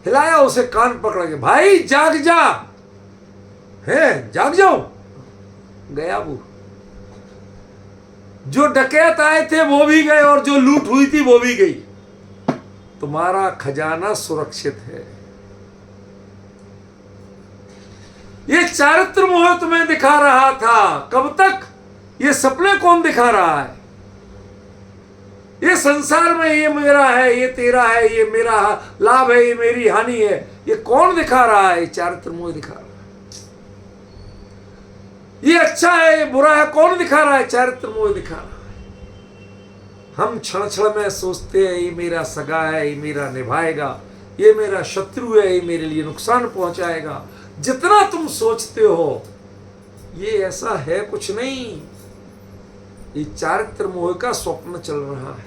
हिलाया उसे, कान पकड़ के, भाई जाग जा, है जाग जाओ। गया वो, जो डकैत आए थे वो भी गए और जो लूट हुई थी वो भी गई। तुम्हारा खजाना सुरक्षित है। ये चारित्र मोह तुम्हें दिखा रहा था, कब तक? ये सपने कौन दिखा रहा है? ये संसार में ये मेरा है, ये तेरा है, ये मेरा लाभ है, ये मेरी हानि है, ये कौन दिखा रहा है? चारित्र मोह दिखा रहा है। ये अच्छा है, ये बुरा है, कौन दिखा रहा है? चारित्र मोह दिखा रहा है। हम क्षण क्षण में सोचते हैं ये मेरा सगा है, ये मेरा निभाएगा, ये मेरा शत्रु है, ये मेरे लिए नुकसान पहुंचाएगा। जितना तुम सोचते हो ये ऐसा है कुछ नहीं, ये चारित्र मोह का स्वप्न चल रहा है।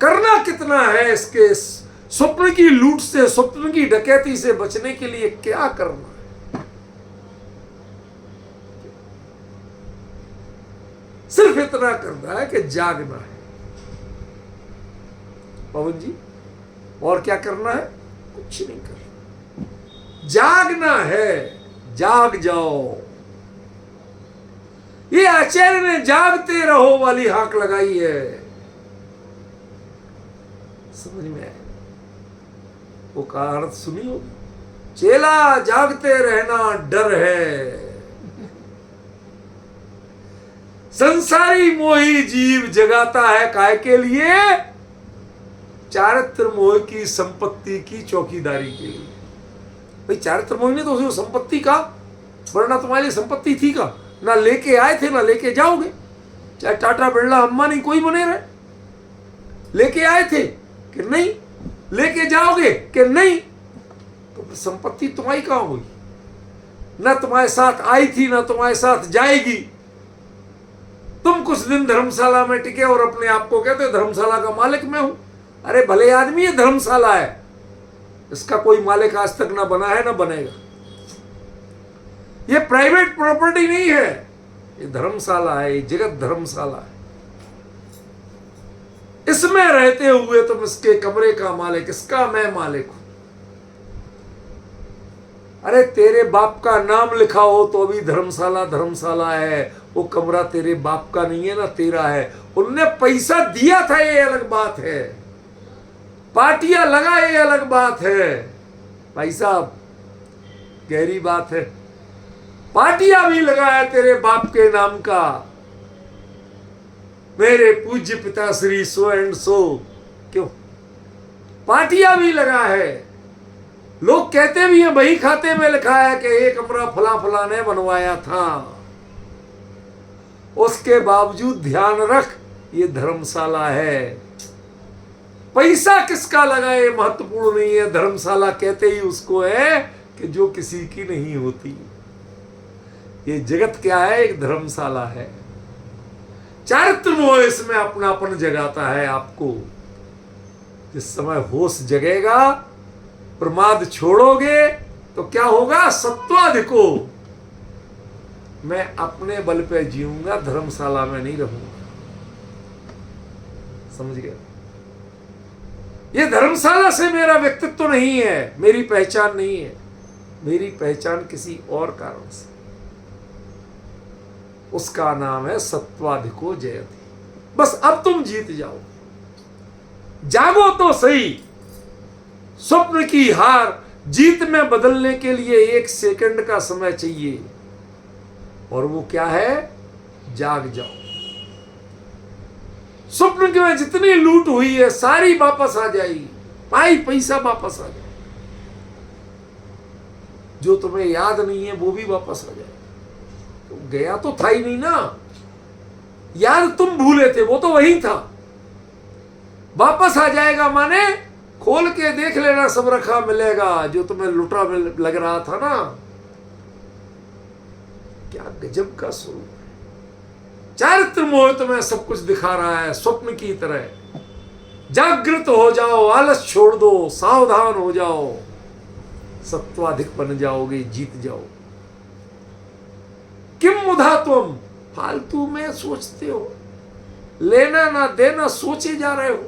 करना कितना है इसके स्वप्न की लूट से, स्वप्न की डकैती से बचने के लिए क्या करना है? सिर्फ इतना करना है कि जागना है। पवन जी, और क्या करना है? कुछ नहीं करना, जागना है। जाग जाओ। ये आचार्य ने जागते रहो वाली हाक लगाई है, समझ में आए? वो का अर्थ सुनी होगी, चेला जागते रहना डर है। संसारी मोही जीव जगाता है काहे के लिए? चारित्र मोह की संपत्ति की चौकीदारी के लिए। भाई चारित्र मोह ने तो उसे संपत्ति का, वरना तुम्हारी लिए संपत्ति थी का? ना लेके आए थे ना लेके जाओगे, चाहे टाटा बिरला अंबानी कोई बने रहे। लेके आए थे कि नहीं, लेके जाओगे कि नहीं, तो संपत्ति तुम्हारी कहां हुई? ना तुम्हारे साथ आई थी ना तुम्हारे साथ जाएगी। तुम कुछ दिन धर्मशाला में टिके और अपने आप को कहते हो धर्मशाला का मालिक मैं हूं। अरे भले आदमी, ये धर्मशाला है, इसका कोई मालिक आज तक ना बना है ना बनेगा। ये प्राइवेट प्रॉपर्टी नहीं है, ये धर्मशाला है, ये जगत धर्मशाला है। इसमें रहते हुए तुम इसके कमरे का मालिक, इसका मैं मालिक हूं। अरे तेरे बाप का नाम लिखा हो तो भी धर्मशाला धर्मशाला है, वो कमरा तेरे बाप का नहीं है ना तेरा है। उनने पैसा दिया था ये अलग बात है, पार्टियां लगा ये अलग बात है। भाई साहब गहरी बात है, पार्टियां भी लगाया तेरे बाप के नाम का, मेरे पूज्य पिता श्री सो एंड सो। क्यों? पार्टियां भी लगा है। लोग कहते भी हैं बही खाते में लिखा है कि ये कमरा फला फला ने बनवाया था। उसके बावजूद ध्यान रख, ये धर्मशाला है। पैसा किसका लगा ये महत्वपूर्ण नहीं है, धर्मशाला कहते ही उसको है कि जो किसी की नहीं होती। ये जगत क्या है? एक धर्मशाला है। चारित्र मोह इसमें अपनापन जगाता है आपको। जिस समय होश जगेगा, प्रमाद छोड़ोगे तो क्या होगा? सत्वाधिको। मैं अपने बल पे जीऊंगा, धर्मशाला में नहीं रहूंगा। समझ गए? ये धर्मशाला से मेरा व्यक्तित्व नहीं है, मेरी पहचान नहीं है। मेरी पहचान किसी और कारण से। उसका नाम है सत्वाधिको जयति। बस अब तुम जीत जाओ, जागो तो सही। स्वप्न की हार जीत में बदलने के लिए 1 सेकंड का समय चाहिए, और वो क्या है? जाग जाओ। स्वप्न के में जितनी लूट हुई है सारी वापस आ जाएगी, पाई पैसा वापस आ जाए, जो तुम्हें याद नहीं है वो भी वापस आ जाए। तो गया तो था ही नहीं ना, याद तुम भूले थे, वो तो वही था, वापस आ जाएगा। माने खोल के देख लेना, सब रखा मिलेगा, जो तुम्हें लुटा लग रहा था ना। क्या गजब का स्वरूप है। चारित्र मोहित में सब कुछ दिखा रहा है स्वप्न की तरह। जागृत हो जाओ, आलस छोड़ दो, सावधान हो जाओ, सत्वाधिक बन जाओगे, जीत जाओ। किम मुधा तुम, फालतू में सोचते हो, लेना ना देना सोचे जा रहे हो।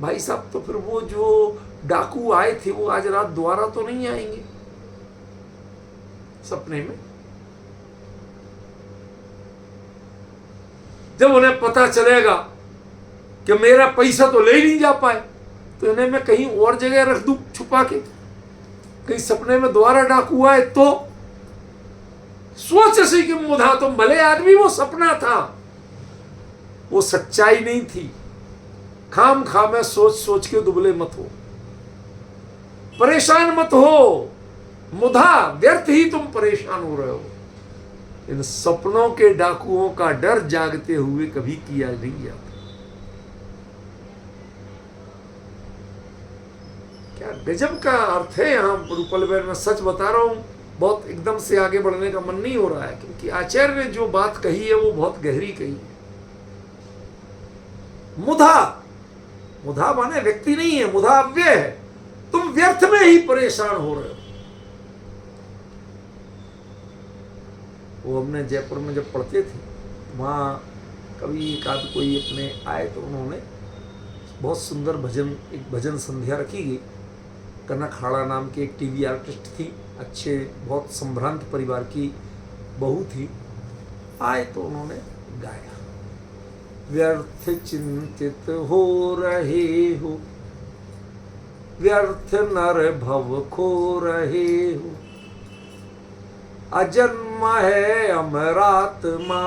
भाई साहब, तो फिर वो जो डाकू आए थे वो आज रात दोबारा तो नहीं आएंगे सपने में? जब उन्हें पता चलेगा कि मेरा पैसा तो ले ही नहीं जा पाए, तो इन्हें मैं कहीं और जगह रख दूं छुपा के, कहीं सपने में दोबारा डाकू आए तो। सोच सी कि मुधा तुम, भले आदमी वो सपना था, वो सच्चाई नहीं थी। खाम खा में सोच सोच के दुबले मत हो, परेशान मत हो। मुधा, व्यर्थ ही तुम परेशान हो रहे हो। इन सपनों के डाकुओं का डर जागते हुए कभी किया नहीं जाता। क्या गजब का अर्थ है यहाँ रूपलवेल में, सच बता रहा हूं। बहुत एकदम से आगे बढ़ने का मन नहीं हो रहा है, क्योंकि आचार्य ने जो बात कही है वो बहुत गहरी कही है। मुधा, मुधा माने व्यक्ति नहीं है, मुधा अव्यय है। तुम व्यर्थ में ही परेशान हो रहे हो। वो हमने जयपुर में जब पढ़ते थे, वहाँ कभी एक आध कोई अपने आए तो उन्होंने बहुत सुंदर भजन, एक भजन संध्या रखी गई। कनक हाड़ा नाम की एक टीवी आर्टिस्ट थी, अच्छे बहुत संभ्रांत परिवार की बहू थी। आए तो उन्होंने गाया, व्यर्थ चिंतित हो रहे हो, व्यर्थ नर भव खो रहे हो, अजन्म है अमरात्मा,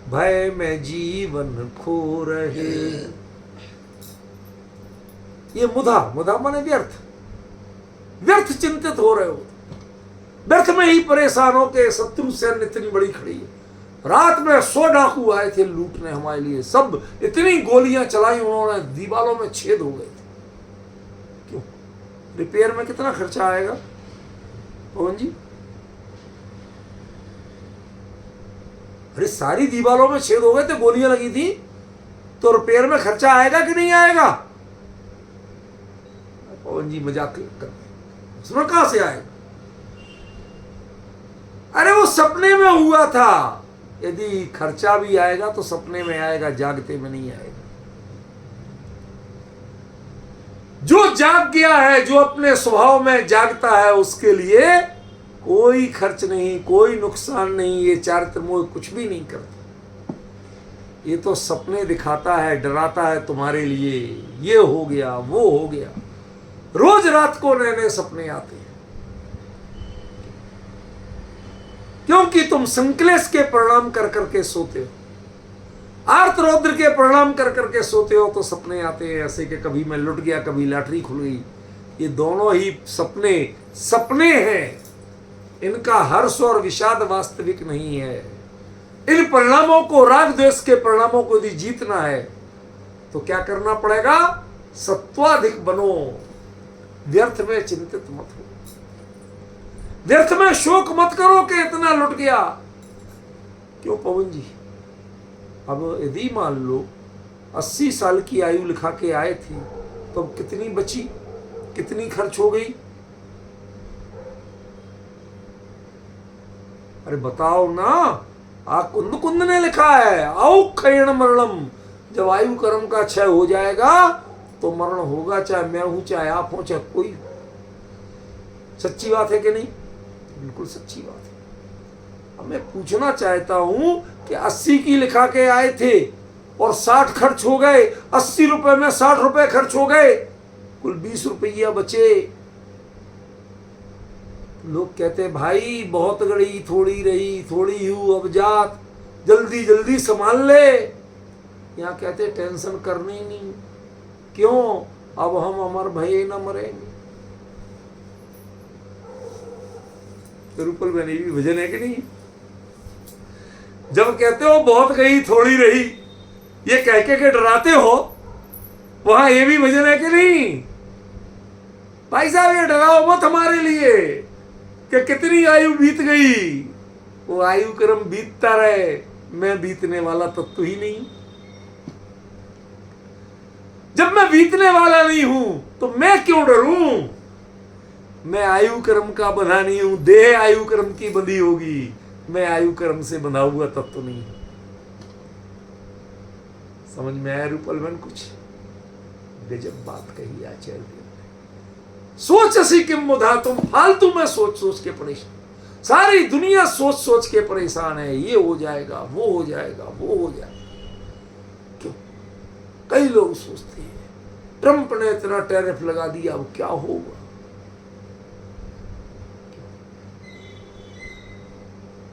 भय में जीवन खो रहे। ये मुधा, मुधा माने व्यर्थ, व्यर्थ चिंतित हो रहे हो, व्यर्थ में ही परेशान हो के शत्रु सेना इतनी बड़ी खड़ी है। रात में 100 डाकू आए थे लूटने हमारे लिए, सब इतनी गोलियां चलाई उन्होंने, दीवारों में छेद हो गए थे। क्यों? रिपेयर में कितना खर्चा आएगा पवन जी? अरे सारी दीवारों में छेद हो गए थे, गोलियां लगी थी, तो रिपेयर में खर्चा आएगा कि नहीं आएगा? पवन जी मजाक कर, उसमें कहां से आएगा? अरे वो सपने में हुआ था। यदि खर्चा भी आएगा तो सपने में आएगा, जागते में नहीं आएगा। जो जाग गया है, जो अपने स्वभाव में जागता है, उसके लिए कोई खर्च नहीं, कोई नुकसान नहीं। ये चारित्र मोह कुछ भी नहीं करता। ये तो सपने दिखाता है, डराता है तुम्हारे लिए, ये हो गया, वो हो गया। रोज रात को नए नए सपने आते हैं, क्योंकि तुम संक्लेश के परिणाम कर करके सोते हो, आर्त रौद्र के परिणाम कर करके सोते हो, तो सपने आते हैं ऐसे कि कभी मैं लुट गया, कभी लॉटरी खुल गई। ये दोनों ही सपने सपने हैं, इनका हर्ष और विषाद वास्तविक नहीं है। इन परिणामों को, राग द्वेष के परिणामों को यदि जीतना है तो क्या करना पड़ेगा? सत्वाधिक बनो, व्यर्थ में चिंतित मत हो, व्यर्थ में शोक मत करो कि इतना लुट गया। क्यों पवन जी? अब यदि मान लो 80 साल की आयु लिखा के आए थे, तो अब कितनी बची, कितनी खर्च हो गई? अरे बताओ ना। कुंद कुंद ने लिखा है, औ क्षयण मरणम, जब आयु कर्म का क्षय हो जाएगा तो मरण होगा, चाहे मैं हूं, चाहे आप हो, चाहे कोई। सच्ची बात है कि नहीं? बिल्कुल सच्ची बात है। मैं पूछना चाहता हूं कि 80 की लिखा के आए थे और 60 खर्च हो गए, 80 रुपए में 60 रुपए खर्च हो गए, कुल 20 रुपया बचे। लोग कहते भाई बहुत गड़ी थोड़ी रही, थोड़ी हूं अब जात, जल्दी जल्दी संभाल ले। यहाँ कहते टेंशन करनी ही नहीं, क्यों, अब हम अमर भये न मरेंगे। रूपल बनी भी भजन है कि नहीं? जब कहते हो बहुत गई थोड़ी रही, ये कह के डराते हो, वहां ये भी भजन है कि नहीं? भाई साहब ये डराओ मत हमारे लिए कि कितनी आयु बीत गई, वो आयु क्रम बीतता रहे, मैं बीतने वाला तत्व ही नहीं। जब मैं बीतने वाला नहीं हूं तो मैं क्यों डरूं? मैं आयु कर्म का बंधा नहीं हूं, देह आयु कर्म की बंधी होगी, मैं आयु कर्म से बंधा हुआ तत्व नहीं। समझ में आया रूपल बन? कुछ गजब बात कही आचार्य देव ने। सोच असी किम मुधा, तुम फालतू में सोच सोच के परेशान, सारी दुनिया सोच सोच के परेशान है, ये हो जाएगा, वो हो जाएगा, वो हो जाएगा। क्यों? कई लोग सोचते हैं ट्रंप ने इतना टैरिफ लगा दिया, अब क्या होगा?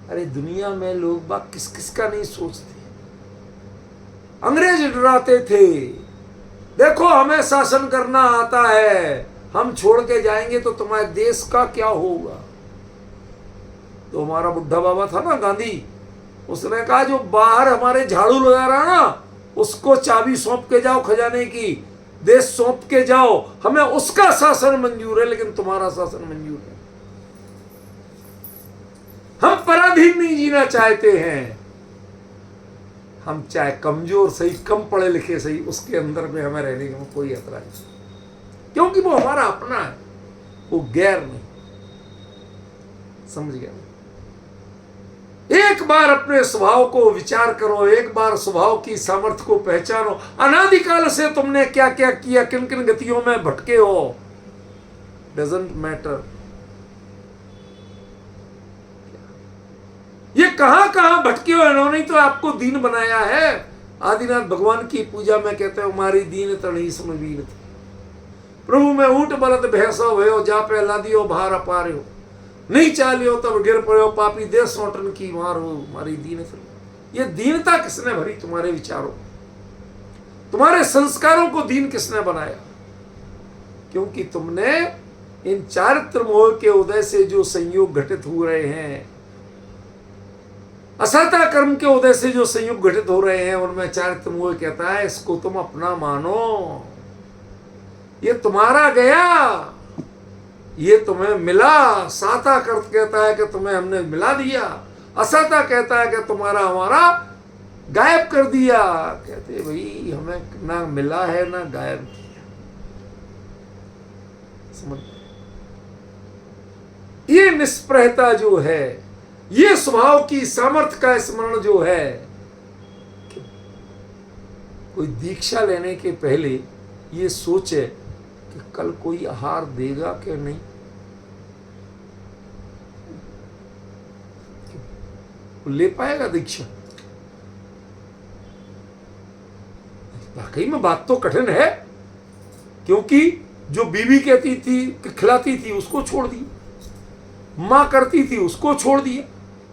अरे दुनिया में लोग बात किस किस का नहीं सोचते। अंग्रेज डराते थे, देखो हमें शासन करना आता है, हम छोड़ के जाएंगे तो तुम्हारे देश का क्या होगा। तो हमारा बुढ़ा बाबा था ना गांधी, उसने कहा जो बाहर हमारे झाड़ू लगा रहा ना, उसको चाबी सौंप के जाओ खजाने की, देश सौंप के जाओ, हमें उसका शासन मंजूर है, लेकिन तुम्हारा शासन मंजूर है। हम पराधीन नहीं जीना चाहते हैं, हम चाहे कमजोर सही, कम पढ़े लिखे सही, उसके अंदर में हमें रहने का कोई खतरा नहीं, क्योंकि वो हमारा अपना है, वो गैर नहीं। समझ गया? एक बार अपने स्वभाव को विचार करो, एक बार स्वभाव की सामर्थ्य को पहचानो। अनादिकाल से तुमने क्या क्या किया, किन किन गतियों में भटके हो, डजंट मैटर। ये कहां कहां भटके हो, इन्होंने तो आपको दीन बनाया है। आदिनाथ भगवान की पूजा में कहते हैं हमारी दीन तणी समवीन थी, प्रभु में ऊंट बलद भैंसो भयो, जा पे लादियो भार अपार्यो, नहीं चालियो तब गिर पड़ो, पापी दे सौटन की मार हो, हमारी दीन। ये दीनता किसने भरी? तुम्हारे विचारों, तुम्हारे संस्कारों को दीन किसने बनाया? क्योंकि तुमने इन चारित्र मोह के उदय से जो संयोग घटित हो रहे हैं, असता कर्म के उदय से जो संयोग घटित हो रहे हैं, उनमें चारित्र मोह कहता है इसको तुम अपना मानो, ये तुम्हारा गया, ये तुम्हें मिला। साता कर्त कहता है कि तुम्हें हमने मिला दिया, असता कहता है कि तुम्हारा हमारा गायब कर दिया। कहते भाई हमें ना मिला है ना गायब किया। समझ? ये निष्प्रहता जो है, ये स्वभाव की सामर्थ्य का स्मरण जो है, कोई दीक्षा लेने के पहले ये सोचे कि कल कोई आहार देगा कि नहीं। ले पाएगा दीक्षा? वाकई में बात तो कठिन है, क्योंकि जो बीवी कहती थी कि खिलाती थी उसको छोड़ दी, मां करती थी उसको छोड़ दिया,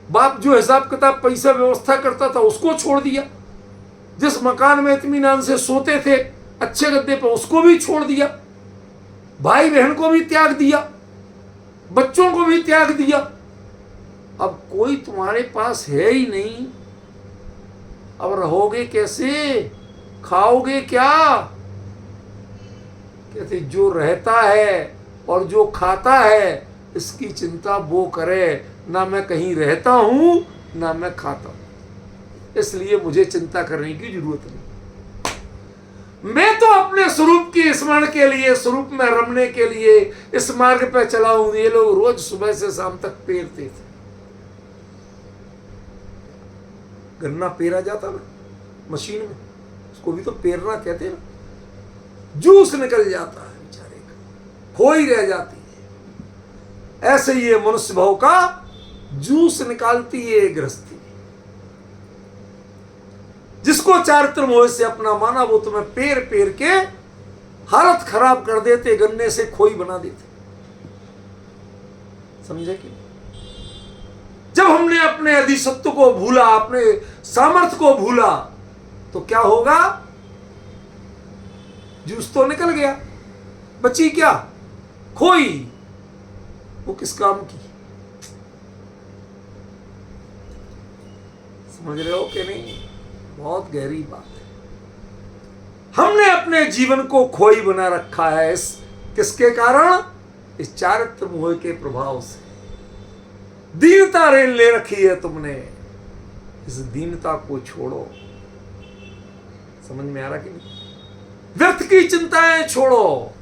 बाप जो हिसाब किताब पैसा व्यवस्था करता था उसको छोड़ दिया, जिस मकान में इत्मीनान से सोते थे अच्छे गद्दे पर उसको भी छोड़ दिया, भाई बहन को भी त्याग दिया, बच्चों को भी त्याग दिया। अब कोई तुम्हारे पास है ही नहीं, अब रहोगे कैसे, खाओगे क्या? कहते जो रहता है और जो खाता है इसकी चिंता वो करे, ना मैं कहीं रहता हूं ना मैं खाता हूं, इसलिए मुझे चिंता करने की जरूरत नहीं। मैं तो अपने स्वरूप की स्मरण के लिए, स्वरूप में रमने के लिए इस मार्ग पर चला हूं। ये लोग रोज सुबह से शाम तक पेरते थे, गन्ना पेरा जाता ना मशीन में, उसको भी तो पेरना कहते हैं ना, जूस निकल जाता है बेचारे का, खोई रह जाती है। ऐसे ये मनुष्य भाव का जूस निकालती है गृहस्थी। जिसको चारित्र मोह से अपना माना वो तुम्हें पेर पेर के हालत खराब कर देते, गन्ने से खोई बना देते। समझे कि जब हमने अपने अधिसत्व को भूला, अपने सामर्थ्य को भूला, तो क्या होगा? जूस तो निकल गया, बची क्या? खोई। वो किस काम की? समझ रहे हो कि नहीं? बहुत गहरी बात है। हमने अपने जीवन को खोई बना रखा है। इस किसके कारण? इस चारित्र मोह के प्रभाव से। दीनता रेल ले रखी है तुमने। इस दीनता को छोड़ो। समझ में आ रहा कि नहीं? व्यर्थ की चिंताएं छोड़ो।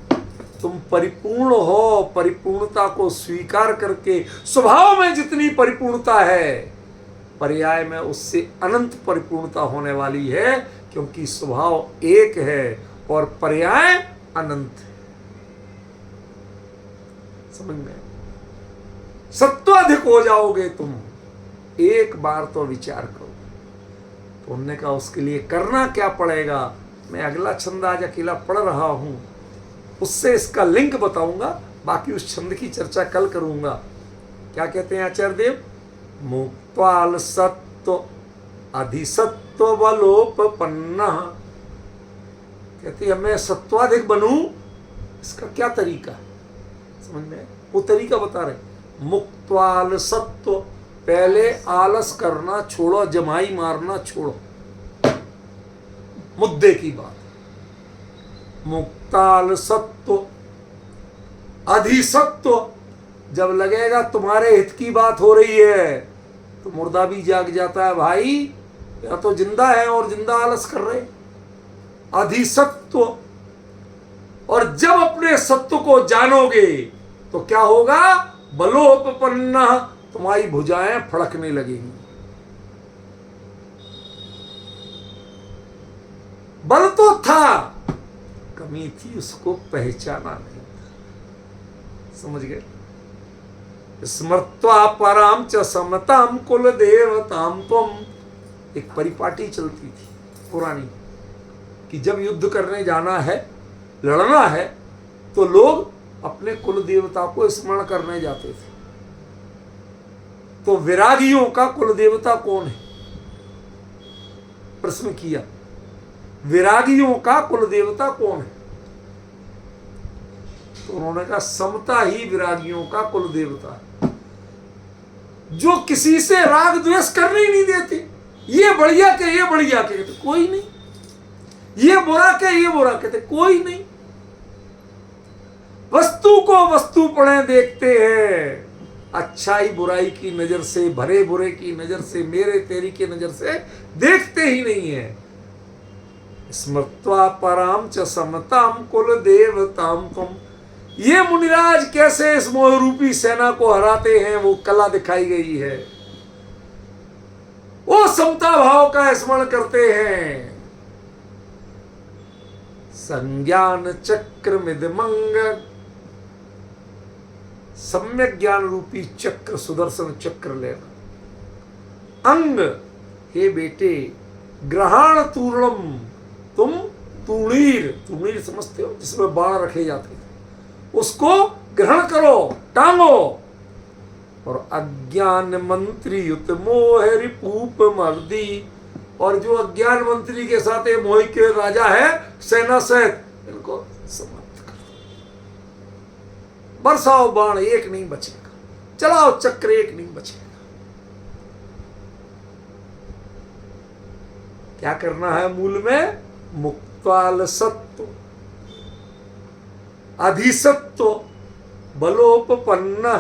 तुम परिपूर्ण हो। परिपूर्णता को स्वीकार करके स्वभाव में जितनी परिपूर्णता है, पर्याय में उससे अनंत परिपूर्णता होने वाली है, क्योंकि स्वभाव एक है और पर्याय अनंत है। समझ में? सत्वाधिक हो जाओगे तुम। एक बार तो विचार करो। तो उन्होंने कहा उसके लिए करना क्या पड़ेगा? मैं अगला छंद आज अकेला पढ़ रहा हूं, उससे इसका लिंक बताऊंगा। बाकी उस छंद की चर्चा कल करूंगा। क्या कहते हैं आचार्य देव? मुक्त्वाल सत्व अधिसत्व बलोपपन्न। कहते हैं मैं सत्वाधिक बनूं, इसका क्या तरीका? समझ में? वो तरीका बता रहे। मुक्त्वाल सत्व, पहले आलस करना छोड़ो, जमाई मारना छोड़ो। मुद्दे की बात। मुक्ताल सत्व अधिसत्व, जब लगेगा तुम्हारे हित की बात हो रही है तो मुर्दा भी जाग जाता है। भाई या तो जिंदा है और जिंदा आलस कर रहे। अधिसत्व, और जब अपने सत्व को जानोगे तो क्या होगा? बलोपपन्न, तुम्हारी भुजाएं फड़कने लगेंगी। बल तो था, कमी थी उसको पहचाना नहीं था। समझ गए? स्मृत्वा पराम च समताम कुल देवताम त्वम। एक परिपाटी चलती थी पुरानी कि जब युद्ध करने जाना है, लड़ना है, तो लोग अपने कुल देवता को स्मरण करने जाते थे। तो विरागियों का कुल देवता कौन है? प्रश्न किया, विरागियों का कुल देवता कौन है? तो उन्होंने कहा समता ही विरागियों का कुल देवता है, जो किसी से राग द्वेष करने ही नहीं देते। ये बढ़िया के ये बढ़िया कहते कोई नहीं, ये बुरा के ये बुरा कहते कोई नहीं। वस्तु को वस्तु पड़े देखते हैं, अच्छाई बुराई की नजर से, भरे बुरे की नजर से, मेरे तेरी की नजर से देखते ही नहीं है। स्मृत्वा पराम च समताम कुल देवताम तुम। ये मुनिराज कैसे इस मोह रूपी सेना को हराते हैं, वो कला दिखाई गई है। वो समता भाव का स्मरण करते हैं। संज्ञान चक्र मिदमंग, सम्यक ज्ञान रूपी चक्र, सुदर्शन चक्र लेना। अंग, हे बेटे, ग्रहण तूर्णम, तुम तूणीर, तूणीर समझते हो जिसमें बाण रखे जाते थे, उसको ग्रहण करो, टांगो। और अज्ञान मंत्री युत मोह रिपूप मर्दी, और जो अज्ञान मंत्री के साथ ये मोह के राजा है सेना सहित, इनको समाप्त कर दो। बरसाओ बाण, एक नहीं बचेगा। चलाओ चक्र, एक नहीं बचेगा। क्या करना है मूल में? मुक्ताल सत्व अधिसत्व बलोपपन्न।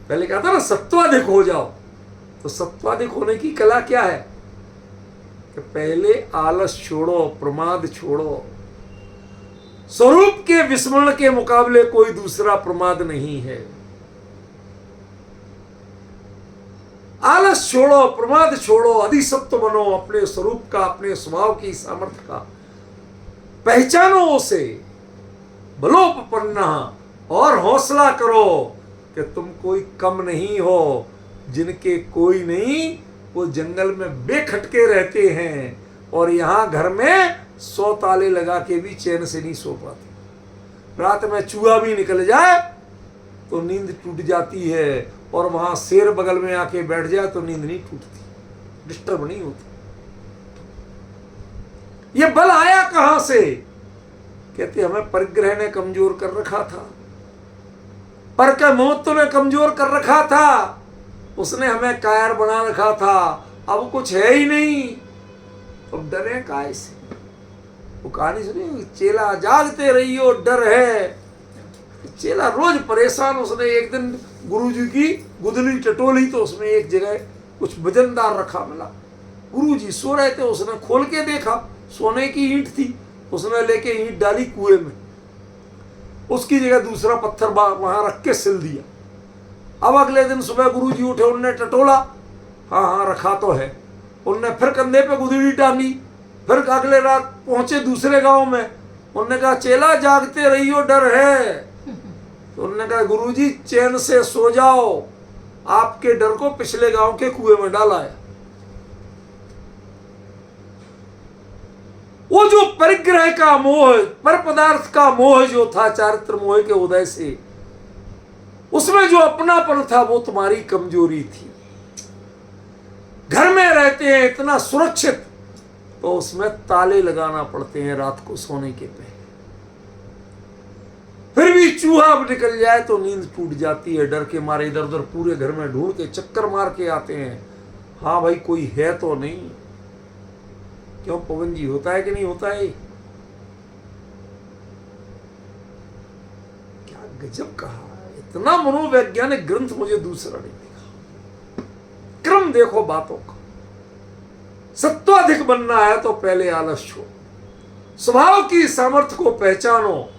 पहले कहा था ना सत्वाधिक हो जाओ, तो सत्वाधिक होने की कला क्या है? कि पहले आलस छोड़ो, प्रमाद छोड़ो। स्वरूप के विस्मरण के मुकाबले कोई दूसरा प्रमाद नहीं है। आलस छोड़ो, प्रमाद छोड़ो, अधिसत्व बनो, अपने स्वरूप का, अपने स्वभाव की सामर्थ्य का पहचानो उसे। बलोपपन्न, और हौसला करो कि तुम कोई कम नहीं हो। जिनके कोई नहीं, वो जंगल में बेखटके रहते हैं और यहाँ घर में 100 ताले लगा के भी चैन से नहीं सो पाते। रात में चूहा भी निकल जाए तो नींद टूट जाती है, और वहां शेर बगल में आके बैठ जाए तो नींद नहीं टूटती, डिस्टर्ब नहीं होती। ये बल आया कहां से? कहते हमें परिग्रह ने कमजोर कर रखा था, पर के महत्व ने कमजोर कर रखा था, उसने हमें कायर बना रखा था। अब कुछ है ही नहीं, अब डरे काहे से? वो कहानी सुनी, चेला जागते रहियो डर है। चेला रोज परेशान। उसने एक दिन गुरुजी की गुदली टटोली तो उसमें एक जगह कुछ वजनदार रखा मिला। गुरुजी सो रहे थे, उसने खोल के देखा, सोने की ईंट थी। उसने लेके ईंट डाली कुएं में, उसकी जगह दूसरा पत्थर वहां रख के सिल दिया। अब अगले दिन सुबह गुरुजी उठे, उनने टटोला, हाँ हाँ रखा तो है। उनने फिर कंधे पे गुदड़ी टांगी। फिर अगले रात पहुंचे दूसरे गांव में, उनने कहा चेला जागते रहियो डर है। तो उन्होंने कहा गुरुजी चैन से सो जाओ, आपके डर को पिछले गांव के कुएं में डाला है। वो जो परिग्रह का मोह, पर पदार्थ का मोह जो था चारित्र मोह के उदय से, उसमें जो अपनापन था वो तुम्हारी कमजोरी थी। घर में रहते हैं इतना सुरक्षित, तो उसमें ताले लगाना पड़ते हैं रात को सोने के पहले। फिर भी चूहा निकल जाए तो नींद टूट जाती है, डर के मारे इधर उधर पूरे घर में ढूंढ के चक्कर मार के आते हैं, हाँ भाई कोई है तो नहीं। क्यों पवन जी, होता है कि नहीं होता है? क्या गजब कहा, इतना मनोवैज्ञानिक ग्रंथ मुझे दूसरा नहीं देखा। क्रम देखो बातों का। सत्वाधिक बनना है तो पहले आलस छोड़ो, स्वभाव की सामर्थ्य को पहचानो,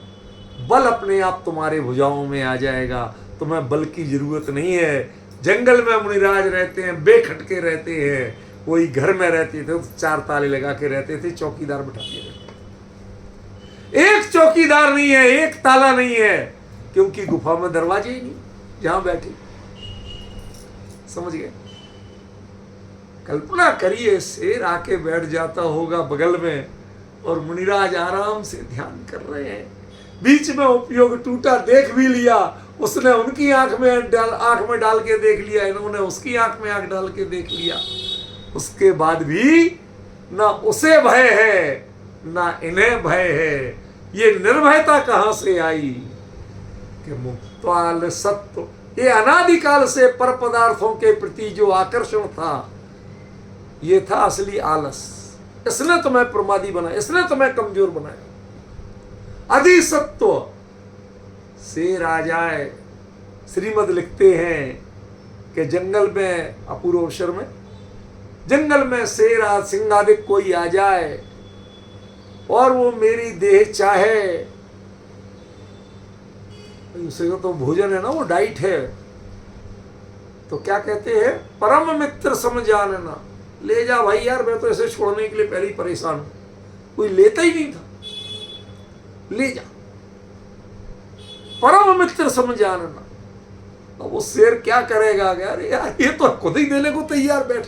बल अपने आप तुम्हारे भुजाओं में आ जाएगा। तुम्हें बल की जरूरत नहीं है। जंगल में मुनिराज रहते हैं, बेखटके रहते हैं, कोई घर में रहते थे तो 4 ताले लगा के रहते थे, चौकीदार बिठाते रहते। एक चौकीदार नहीं है, एक ताला नहीं है, क्योंकि गुफा में दरवाजे ही नहीं जहां बैठे। समझ गए? कल्पना करिए, शेर आके बैठ जाता होगा बगल में और मुनिराज आराम से ध्यान कर रहे हैं। बीच में उपयोग टूटा, देख भी लिया उसने, उनकी आंख में डाल के देख लिया, इन्होंने उसकी आंख में आंख डाल के देख लिया। उसके बाद भी ना उसे भय है ना इन्हें भय है। ये निर्भयता कहां से आई कि मुक्ताल सत्व, ये अनादिकाल से पर पदार्थों के प्रति जो आकर्षण था, ये था असली आलस। इसने तुम्हें प्रमादी बनाया, इसने तुम्हें कमजोर बनाया। अधिसत्व से राजाए श्रीमद लिखते हैं कि जंगल में, अपूर्व अवसर में, जंगल में शेर सिंहादिक कोई आ जाए और वो मेरी देह चाहे, उसे तो भोजन है ना, वो डाइट है, तो क्या कहते हैं, परम मित्र समझाना, ले जा भाई यार, मैं तो ऐसे छोड़ने के लिए पहले ही परेशान हूं, कोई लेता ही नहीं था, ले जा, परम मित्र समझाना। अब वो शेर क्या करेगा? अरे यार ये तो खुद ही देने को तैयार बैठ।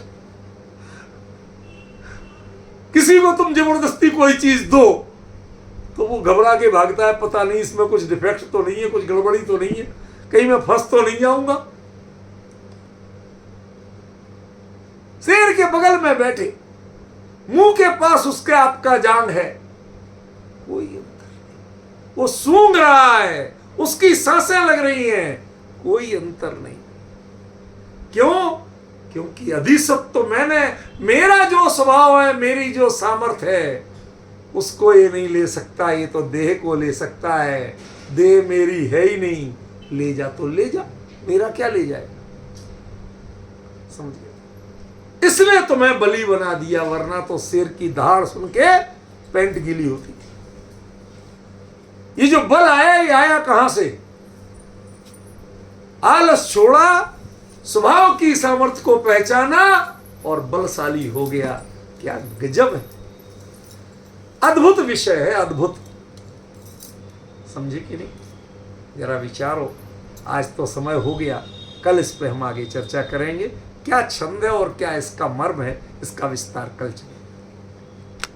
किसी को तुम जबरदस्ती कोई चीज दो तो वो घबरा के भागता है, पता नहीं इसमें कुछ डिफेक्ट तो नहीं है, कुछ गड़बड़ी तो नहीं है, कहीं मैं फंस तो नहीं जाऊंगा। शेर के बगल में बैठे, मुंह के पास उसके आपका जांग है, कोई अंतर नहीं। वो सूंघ रहा है, उसकी सांसें लग रही हैं, कोई अंतर नहीं। क्यों? क्योंकि अधिसत्व मैंने, मेरा जो स्वभाव है, मेरी जो सामर्थ्य है, उसको ये नहीं ले सकता, ये तो देह को ले सकता है। देह मेरी है ही नहीं, ले जा तो ले जा, मेरा क्या ले जाएगा? समझिए, इसलिए तुम्हें बलि बना दिया, वरना तो शेर की दहाड़ सुन के पैंट गीली होती थी। ये जो बल आया, ये आया कहां से? आलस छोड़ा, स्वभाव की सामर्थ्य को पहचाना और बलशाली हो गया। क्या गजब है, अद्भुत विषय है, अद्भुत। समझे कि नहीं? जरा विचारो। आज तो समय हो गया, कल इस पे हम आगे चर्चा करेंगे। क्या छंद है और क्या इसका मर्म है, इसका विस्तार कल चलेगा।